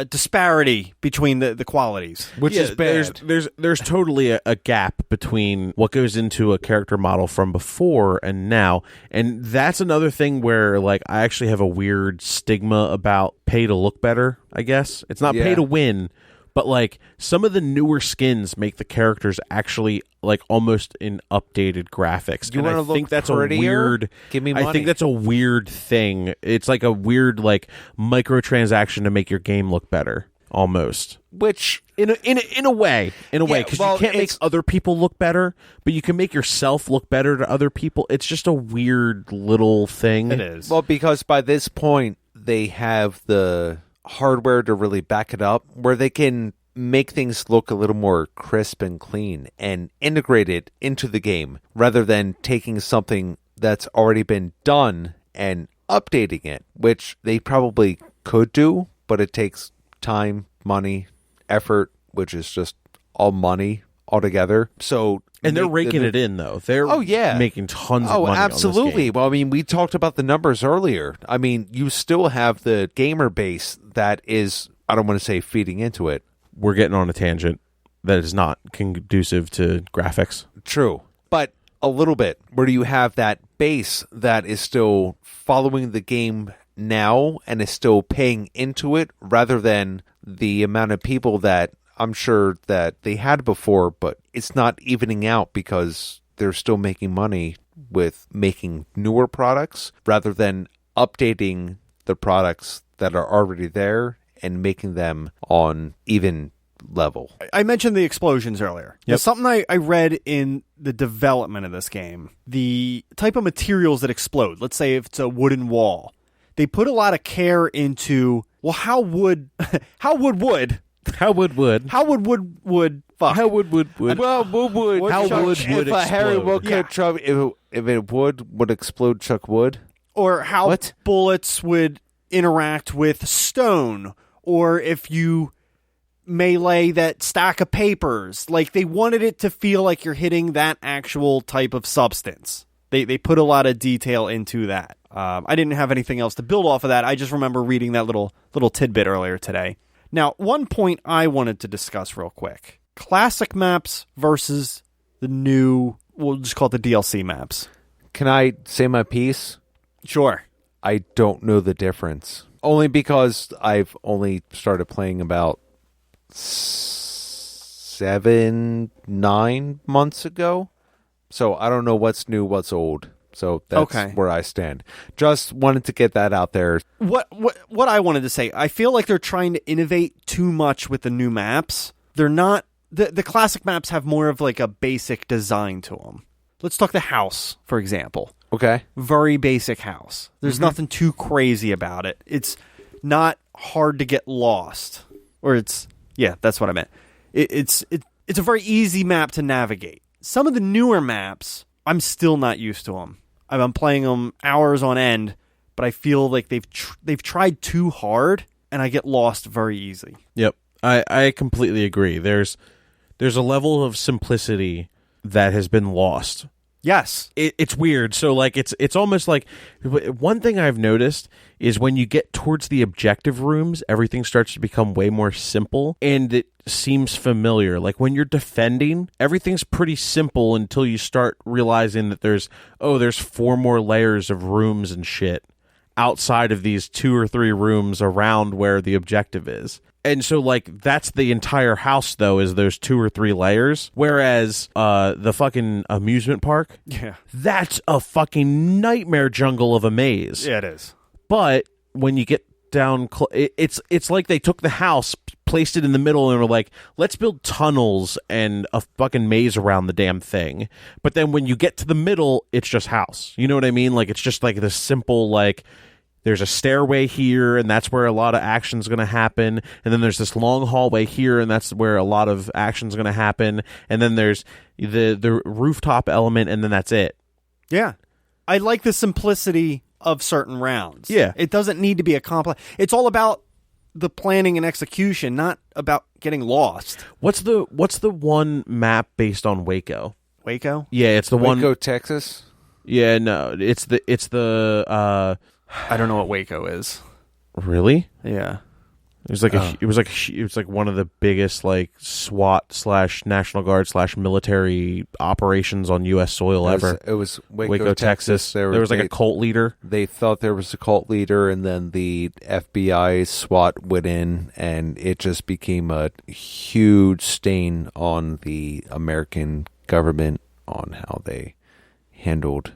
disparity between the qualities. Which is bad. There's totally a gap between what goes into a character model from before and now, and that's another thing where I actually have a weird stigma about pay to look better. I guess it's not pay to win, but some of the newer skins make the characters actually almost in updated graphics. You want to think look that's prettier? a weird. Give me money. I think that's a weird thing. It's like a weird microtransaction to make your game look better, almost. Which In a way, because you can't make other people look better, but you can make yourself look better to other people. It's just a weird little thing. It is. Well, because by this point they have the hardware to really back it up, where they can make things look a little more crisp and clean and integrate it into the game rather than taking something that's already been done and updating it, which they probably could do, but it takes time, money, effort, which is just all money altogether. So And they're raking it in, though. They're making tons of money absolutely. on this game. Well, I mean, we talked about the numbers earlier. I mean, you still have the gamer base that is, I don't want to say feeding into it. We're getting on a tangent that is not conducive to graphics. True. But a little bit. Where do you have that base that is still following the game now and is still paying into it rather than the amount of people that I'm sure that they had before, but it's not evening out because they're still making money with making newer products rather than updating the products that are already there and making them on even level. I mentioned the explosions earlier. Yep. Something I read in the development of this game, the type of materials that explode, let's say if it's a wooden wall, they put a lot of care into, well, how wood fuck. Well, wood. How would wood if a Harry would if it would explode Chuck Wood? Or how What? bullets would interact with stone, or if you melee that stack of papers. Like, they wanted it to feel like you're hitting that actual type of substance. They put a lot of detail into that. I didn't have anything else to build off of that. I just remember reading that little tidbit earlier today. Now, one point I wanted to discuss real quick. Classic maps versus the new, we'll just call it the DLC maps. Can I say my piece? Sure. I don't know the difference. Only because I've only started playing about 7-9 months ago. So I don't know what's new, what's old. So that's where I stand. Just wanted to get that out there. What I wanted to say, I feel like they're trying to innovate too much with the new maps. They're not, the classic maps have more of like a basic design to them. Let's talk the house, for example. Okay. Very basic house. There's nothing too crazy about it. It's not hard to get lost. Or that's what I meant. It's a very easy map to navigate. Some of the newer maps, I'm still not used to them. I'm playing them hours on end, but I feel like they've tried too hard, and I get lost very easy. Yep, I completely agree. There's a level of simplicity that has been lost. Yes. It's weird. So, like, it's almost like, one thing I've noticed is when you get towards the objective rooms, everything starts to become way more simple, and it seems familiar. Like, when you're defending, everything's pretty simple until you start realizing that there's 4 more layers of rooms and shit outside of these 2 or 3 rooms around where the objective is. And so, like, that's the entire house, though, is those 2 or 3 layers. Whereas the fucking amusement park, that's a fucking nightmare jungle of a maze. Yeah, it is. But when you get down, it's like they took the house, placed it in the middle, and were like, let's build tunnels and a fucking maze around the damn thing. But then when you get to the middle, it's just house. You know what I mean? Like, it's just like this simple, like, there's a stairway here, and that's where a lot of action's going to happen. And then there's this long hallway here, and that's where a lot of action's going to happen. And then there's the rooftop element, and then that's it. Yeah. I like the simplicity of certain rounds. Yeah. It doesn't need to be a complex. It's all about the planning and execution, not about getting lost. What's the one map based on Waco? Waco? Yeah, it's the one. Waco, Texas? Yeah, no, it's the I don't know what Waco is. Really? Yeah. It was like it was like one of the biggest, like, SWAT / National Guard / military operations on U.S. soil ever. It was Waco, Texas. There was like a cult leader. They thought there was a cult leader, and then the FBI SWAT went in, and it just became a huge stain on the American government on how they handled.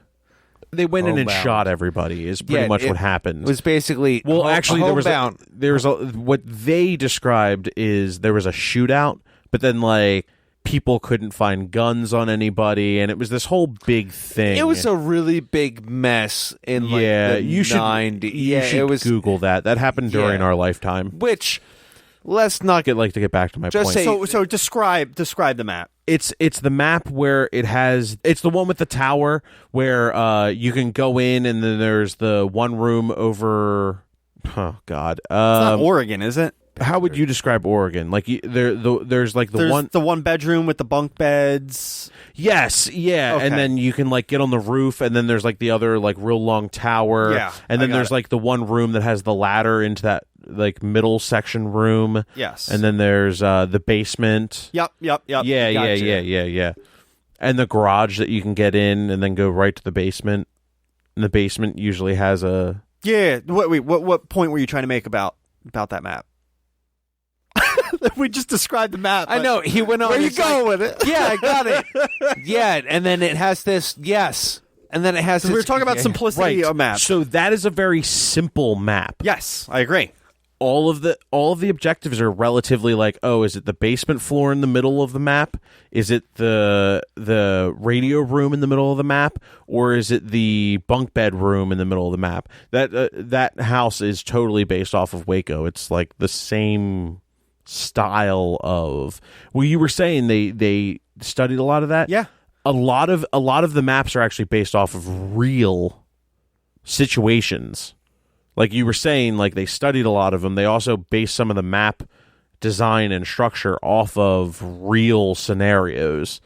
They went in and Homebound. shot everybody is pretty much what happened. It was basically actually homebound. there was what they described is there was a shootout, but then, like, people couldn't find guns on anybody, and it was this whole big thing. It was a really big mess in the 90s. You should Google that. That happened during our lifetime. Which, let's not to get back to my point. So describe the map. It's the map where it's the one with the tower where you can go in, and then there's the one room over. Oh God, it's not Oregon, is it? How would you describe Oregon? Like, there's like the one bedroom with the bunk beds. Yes, yeah, okay. And then you can, like, get on the roof, and then there's, like, the other, like, real long tower. Yeah, and then there's like the one room that has the ladder into that, like, middle section room. Yes, and then there's the basement. Yep. Yeah. And the garage that you can get in and then go right to the basement. And the basement usually has a What point were you trying to make about that map? We just described the map. I know. He went on. Where you going with it? Yeah, I got it. Yeah, and then it has this. Yes, and then it has. We were talking about simplicity of map. So that is a very simple map. Yes, I agree. All of the objectives are relatively like, is it the basement floor in the middle of the map? Is it the radio room in the middle of the map, or is it the bunk bed room in the middle of the map? That house is totally based off of Waco. It's like the same style of. Well, you were saying they studied a lot of that. Yeah, a lot of the maps are actually based off of real situations. Like you were saying, like they studied a lot of them. They also based some of the map design and structure off of real scenarios,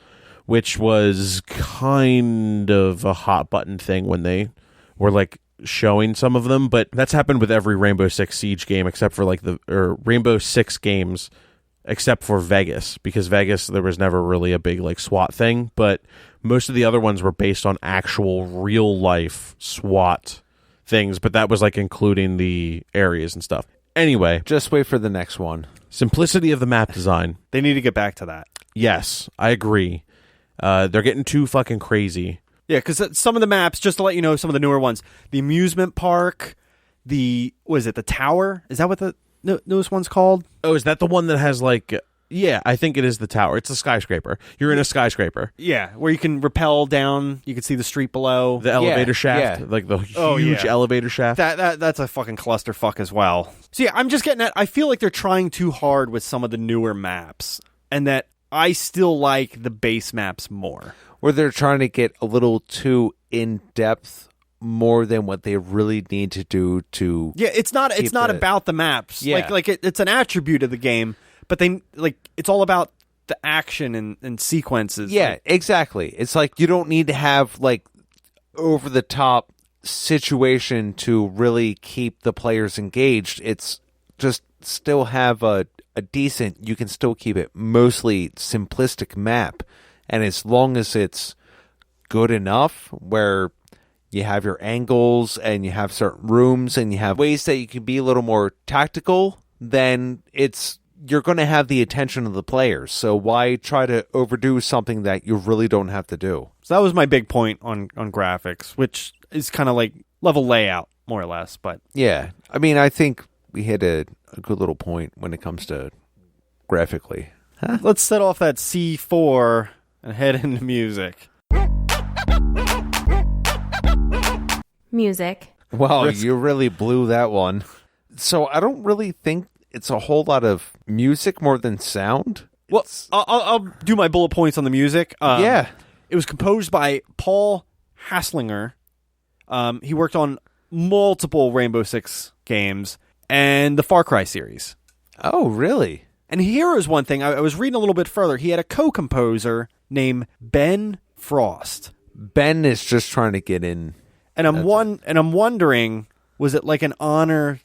which was kind of a hot button thing when they were like showing some of them. But that's happened with every Rainbow Six Siege game except for Rainbow Six games except for Vegas, because Vegas there was never really a big like SWAT thing, but most of the other ones were based on actual real life SWAT things, but that was like including the areas and stuff. Anyway, Just wait for the next one. simplicity of the map design. They need to get back to that. Yes, I agree. They're getting too fucking crazy. Yeah, because some of the maps, just to let you know, some of the newer ones, the amusement park, the tower? Is that what the newest one's called? Oh, is that the one that has like... Yeah, I think it is the tower. It's a skyscraper. You're in a skyscraper. Yeah, where you can rappel down. You can see the street below. The elevator shaft. Like the huge elevator shaft. That's a fucking clusterfuck as well. So yeah, I'm just getting at, I feel like they're trying too hard with some of the newer maps, and that I still like the base maps more. Where they're trying to get a little too in-depth more than what they really need to do to... Yeah, it's not about the maps. Yeah. It's an attribute of the game, but it's all about the action and sequences. Yeah, exactly. It's like you don't need to have like over-the-top situation to really keep the players engaged. It's just still have a decent... You can still keep it mostly simplistic map. And as long as it's good enough where you have your angles and you have certain rooms and you have ways that you can be a little more tactical, then you're going to have the attention of the players. So why try to overdo something that you really don't have to do? So that was my big point on graphics, which is kind of like level layout, more or less. But yeah, I mean, I think we hit a good little point when it comes to graphically. Let's set off that C4 and head into music. Music. Wow, you really blew that one. So I don't really think it's a whole lot of music more than sound. Well, I'll do my bullet points on the music. Yeah. It was composed by Paul Haslinger. He worked on multiple Rainbow Six games and the Far Cry series. Oh, really? And here is one thing. I was reading a little bit further. He had a co-composer named Ben Frost. Ben is just trying to get in. And I'm wondering, was it like an honor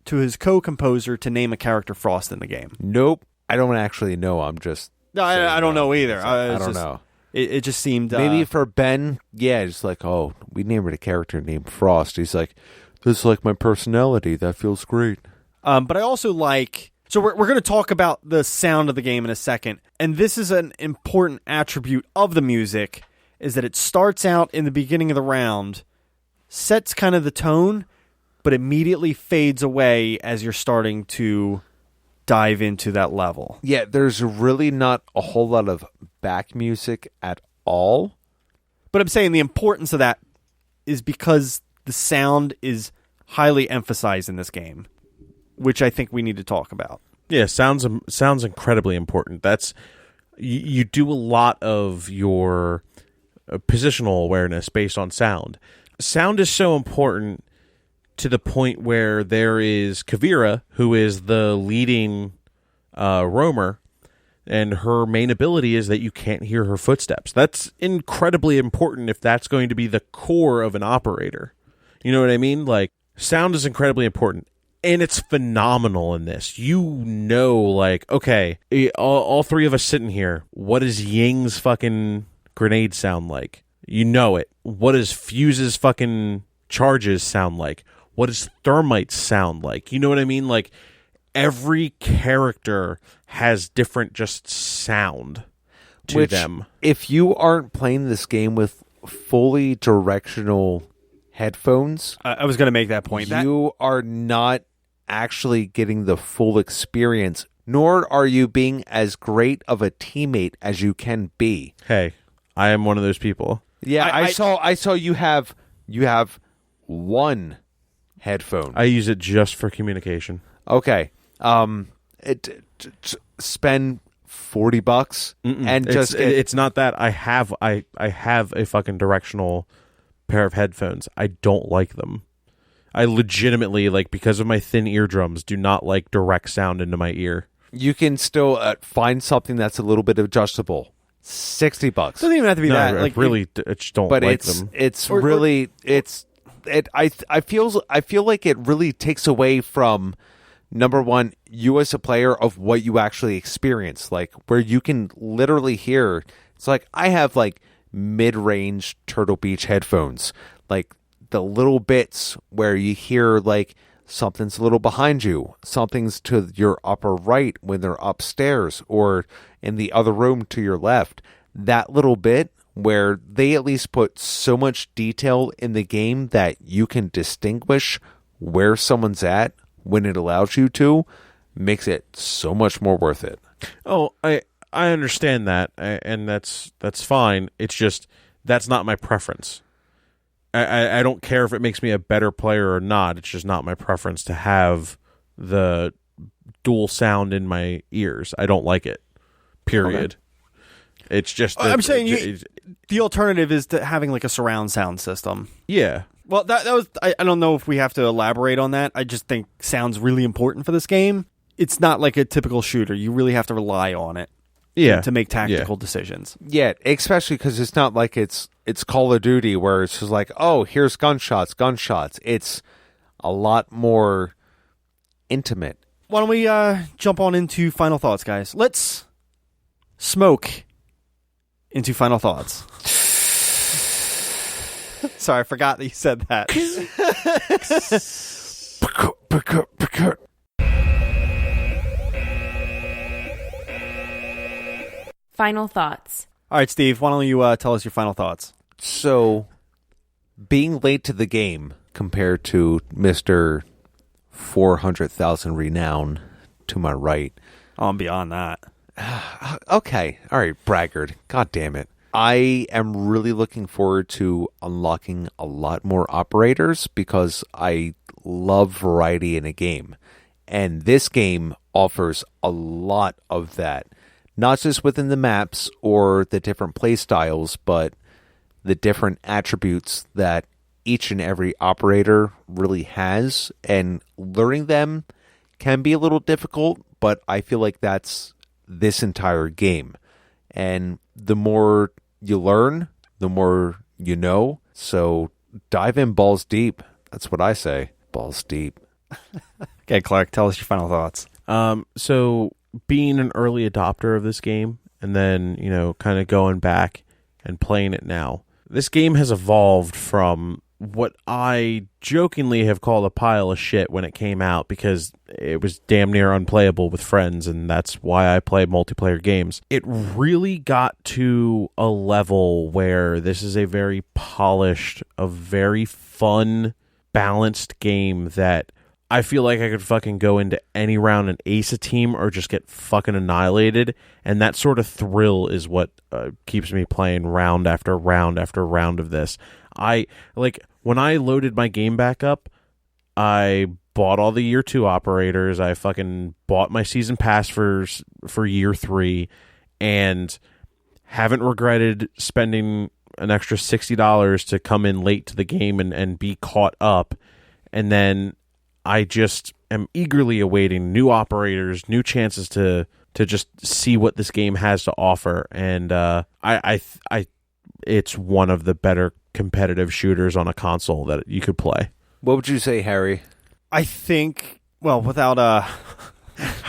to his co-composer to name a character Frost in the game? Nope. I don't actually know. I'm just... No, I don't know either. I don't know. It just seemed... Maybe for Ben, yeah, it's like, oh, we named a character named Frost. He's like, this is like my personality. That feels great. But I also like... So we're going to talk about the sound of the game in a second. And this is an important attribute of the music, is that it starts out in the beginning of the round, sets kind of the tone, but immediately fades away as you're starting to dive into that level. Yeah, there's really not a whole lot of back music at all. But I'm saying the importance of that is because the sound is highly emphasized in this game, which I think we need to talk about. Yeah, sounds incredibly important. That's you do a lot of your positional awareness based on sound. Sound is so important to the point where there is Kavira, who is the leading roamer, and her main ability is that you can't hear her footsteps. That's incredibly important if that's going to be the core of an operator. You know what I mean? Like, sound is incredibly important. And it's phenomenal in this. You know, like, okay, all three of us sitting here, what does Ying's fucking grenade sound like? You know it. What does Fuse's fucking charges sound like? What does Thermite's sound like? You know what I mean? Like, every character has different just sound to them. If you aren't playing this game with fully directional headphones... I was going to make that point. You are not actually getting the full experience, nor are you being as great of a teammate as you can be. Hey, I am one of those people. Yeah, I saw you have one headphone. I use it just for communication. Okay. Spend $40 and it's not that. I have a fucking directional pair of headphones. I don't like them. I legitimately, like, because of my thin eardrums, do not like direct sound into my ear. you can still find something that's a little bit adjustable. $60. Doesn't even have to be No, that. I Like, really just don't But like it's them. it's Or- really it's it. I feel like it really takes away from, number one, you as a player, of what you actually experience. Like, where you can literally hear. It's like, I have like mid-range Turtle Beach headphones, like the little bits where you hear like something's a little behind you, something's to your upper right when they're upstairs, or in the other room to your left. That little bit where they at least put so much detail in the game that you can distinguish where someone's at when it allows you to, makes it so much more worth it. Oh, I understand that, and that's fine. It's just that's not my preference. I don't care if it makes me a better player or not. It's just not my preference to have the dual sound in my ears. I don't like it. Period. Okay. It's just I'm saying the alternative is to having like a surround sound system. yeah. Well, that was. I don't know if we have to elaborate on that. I just think sound's really important for this game. It's not like a typical shooter. You really have to rely on it. Yeah. To make tactical decisions. Yeah, especially because it's not like it's Call of Duty where it's just like, oh, here's gunshots. It's a lot more intimate. Why don't we jump on into final thoughts, guys? Let's smoke into final thoughts. Sorry, I forgot that you said that. Final thoughts. All right, Steve, why don't you tell us your final thoughts? So, being late to the game compared to Mr. 400,000 renown to my right. Oh, I'm beyond that. Okay. All right, braggart. God damn it. I am really looking forward to unlocking a lot more operators because I love variety in a game. And this game offers a lot of that. Not just within the maps or the different play styles, but the different attributes that each and every operator really has. And learning them can be a little difficult, but I feel like that's this entire game. And the more you learn, the more you know. So dive in balls deep. That's what I say. Balls deep. Okay, Clark, tell us your final thoughts. So being an early adopter of this game and then, kind of going back and playing it now, this game has evolved from what I jokingly have called a pile of shit when it came out because it was damn near unplayable with friends, and that's why I play multiplayer games. It really got to a level where this is a very polished, a very fun, balanced game that I feel like I could fucking go into any round and ace a team or just get fucking annihilated, and that sort of thrill is what keeps me playing round after round after round of this. When I loaded my game back up, I bought all the year 2 operators. I fucking bought my season pass for year 3, and haven't regretted spending an extra $60 to come in late to the game and be caught up. And then I just am eagerly awaiting new operators, new chances to just see what this game has to offer. And it's one of the better competitive shooters on a console that you could play. What would you say, Harry? I think, well, without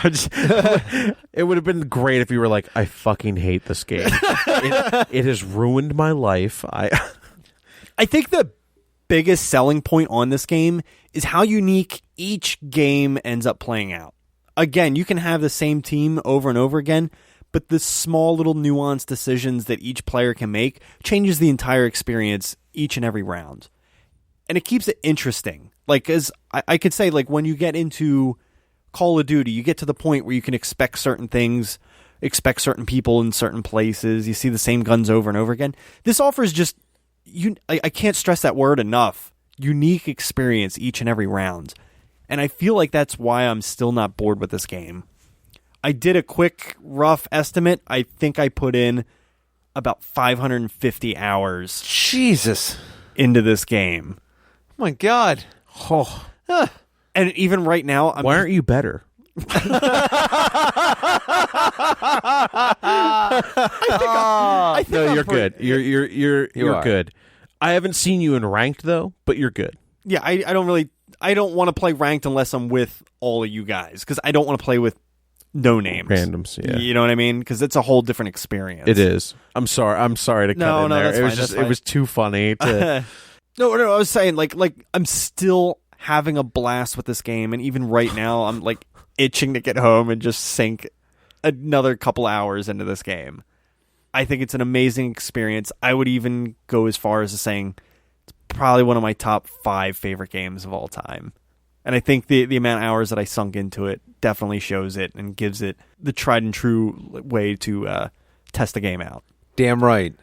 it would have been great if you were like, I fucking hate this game. It has ruined my life. I think the biggest selling point on this game is how unique each game ends up playing out. Again, you can have the same team over and over again, but the small little nuanced decisions that each player can make changes the entire experience each and every round. And it keeps it interesting. Like, as I could say, like, when you get into Call of Duty, you get to the point where you can expect certain things, expect certain people in certain places. You see the same guns over and over again. This offers just, I can't stress that word enough, unique experience each and every round. And I feel like that's why I'm still not bored with this game. I did a quick, rough estimate. I think I put in about 550 hours Jesus. into this game. Oh my God. Oh. And even right now, Why aren't you better? I think No, I'm you're pretty- good. You're are. good. I haven't seen you in ranked though, but you're good. Yeah, I don't want to play ranked unless I'm with all of you guys because I don't want to play with no names. Randoms, yeah. You know what I mean? Because it's a whole different experience. It is. I'm sorry to cut No, in no, there. that's It was fine, just that's fine. it was too funny to No, I was saying like I'm still having a blast with this game, and even right now I'm like itching to get home and just sink another couple hours into this game. I think it's an amazing experience. I would even go as far as saying it's probably one of my top 5 favorite games of all time. And I think the amount of hours that I sunk into it definitely shows it and gives it the tried and true way to test the game out. Damn right.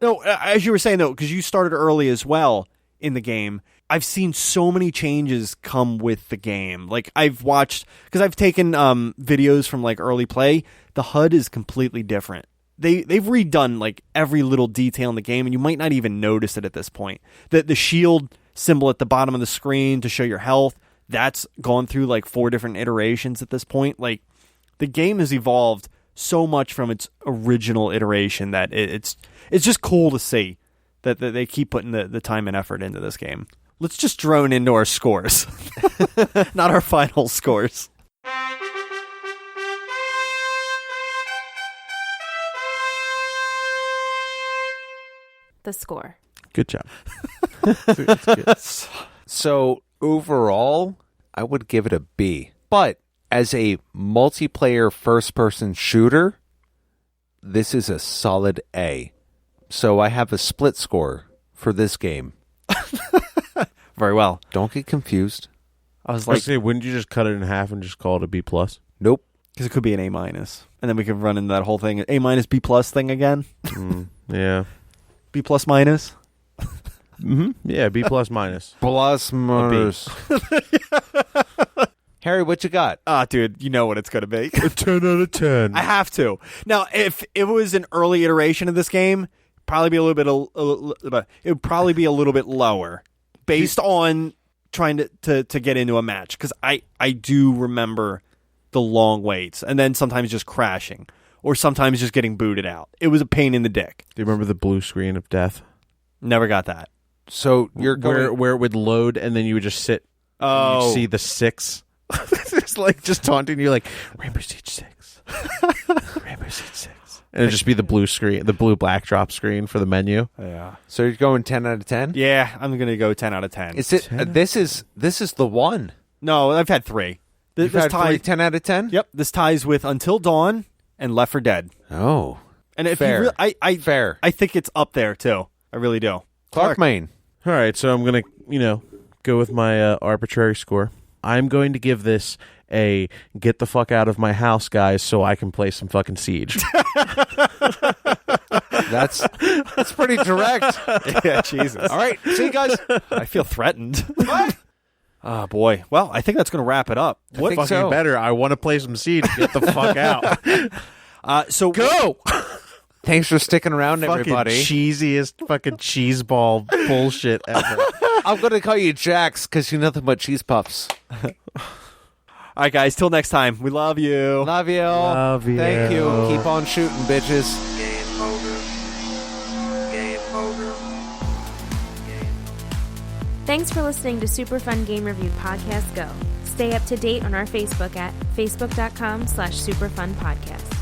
No, as you were saying, though, because you started early as well in the game, I've seen so many changes come with the game. Like, I've watched, because I've taken videos from, like, early play, the HUD is completely different. They've redone, like, every little detail in the game, and you might not even notice it at this point. The shield symbol at the bottom of the screen to show your health, that's gone through, like, 4 different iterations at this point. Like, the game has evolved so much from its original iteration that it's just cool to see that they keep putting the time and effort into this game. Let's just drone into our scores, not our final scores. The score. Good job. So overall, I would give it a B. But as a multiplayer first-person shooter, this is a solid A. So I have a split score for this game. Very well. Don't get confused. I was I was like, say, wouldn't you just cut it in half and just call it a B plus? Nope. because it could be an A minus, and then we could run into that whole thing, A minus B plus thing again. Yeah. B plus minus. Yeah, B plus minus. Plus minus. Harry, what you got? Ah, dude, you know what it's gonna be. A 10 out of 10. I have to. Now, if it was an early iteration of this game, probably be a little bit. It would probably be a little bit lower, based on trying to get into a match. Because I do remember the long waits, and then sometimes just crashing, or sometimes just getting booted out. It was a pain in the dick. Do you remember the blue screen of death? Never got that. So you're going... Where it would load, and then you would just sit. Oh, And you see the 6. It's like just taunting you, like Rainbow Siege 6, Rainbow Siege 6, and it'd just be the blue screen, the blue backdrop screen for the menu. yeah, So you're going 10 out of 10? yeah. I'm gonna go 10 out of 10. Is it? This is the one. No, I've had 3. You've This had ties. 3 10 out of 10? Yep, this ties with Until Dawn and Left 4 Dead. Oh. And if Fair. you really, Fair. I think it's up there too. I really do. Clark Main. All right, so I'm gonna, go with my arbitrary score. I'm going to give this a get the fuck out of my house, guys, so I can play some fucking Siege. That's pretty direct. Yeah, Jesus. All right. See you guys. I feel threatened. Oh, boy. Well, I think that's going to wrap it up. I think Fucking so. better. I want to play some Siege. Get the fuck out. So Go! Thanks for sticking around, Fucking everybody. cheesiest fucking cheeseball bullshit ever. I'm going to call you Jax because you know nothing but cheese puffs. All right, guys. Till next time. We love you. Love you. Love you. Thank you. Keep on shooting, bitches. Game over. Game over. Thanks for listening to Super Fun Game Review Podcast Go. Stay up to date on our Facebook at facebook.com/superfunpodcast.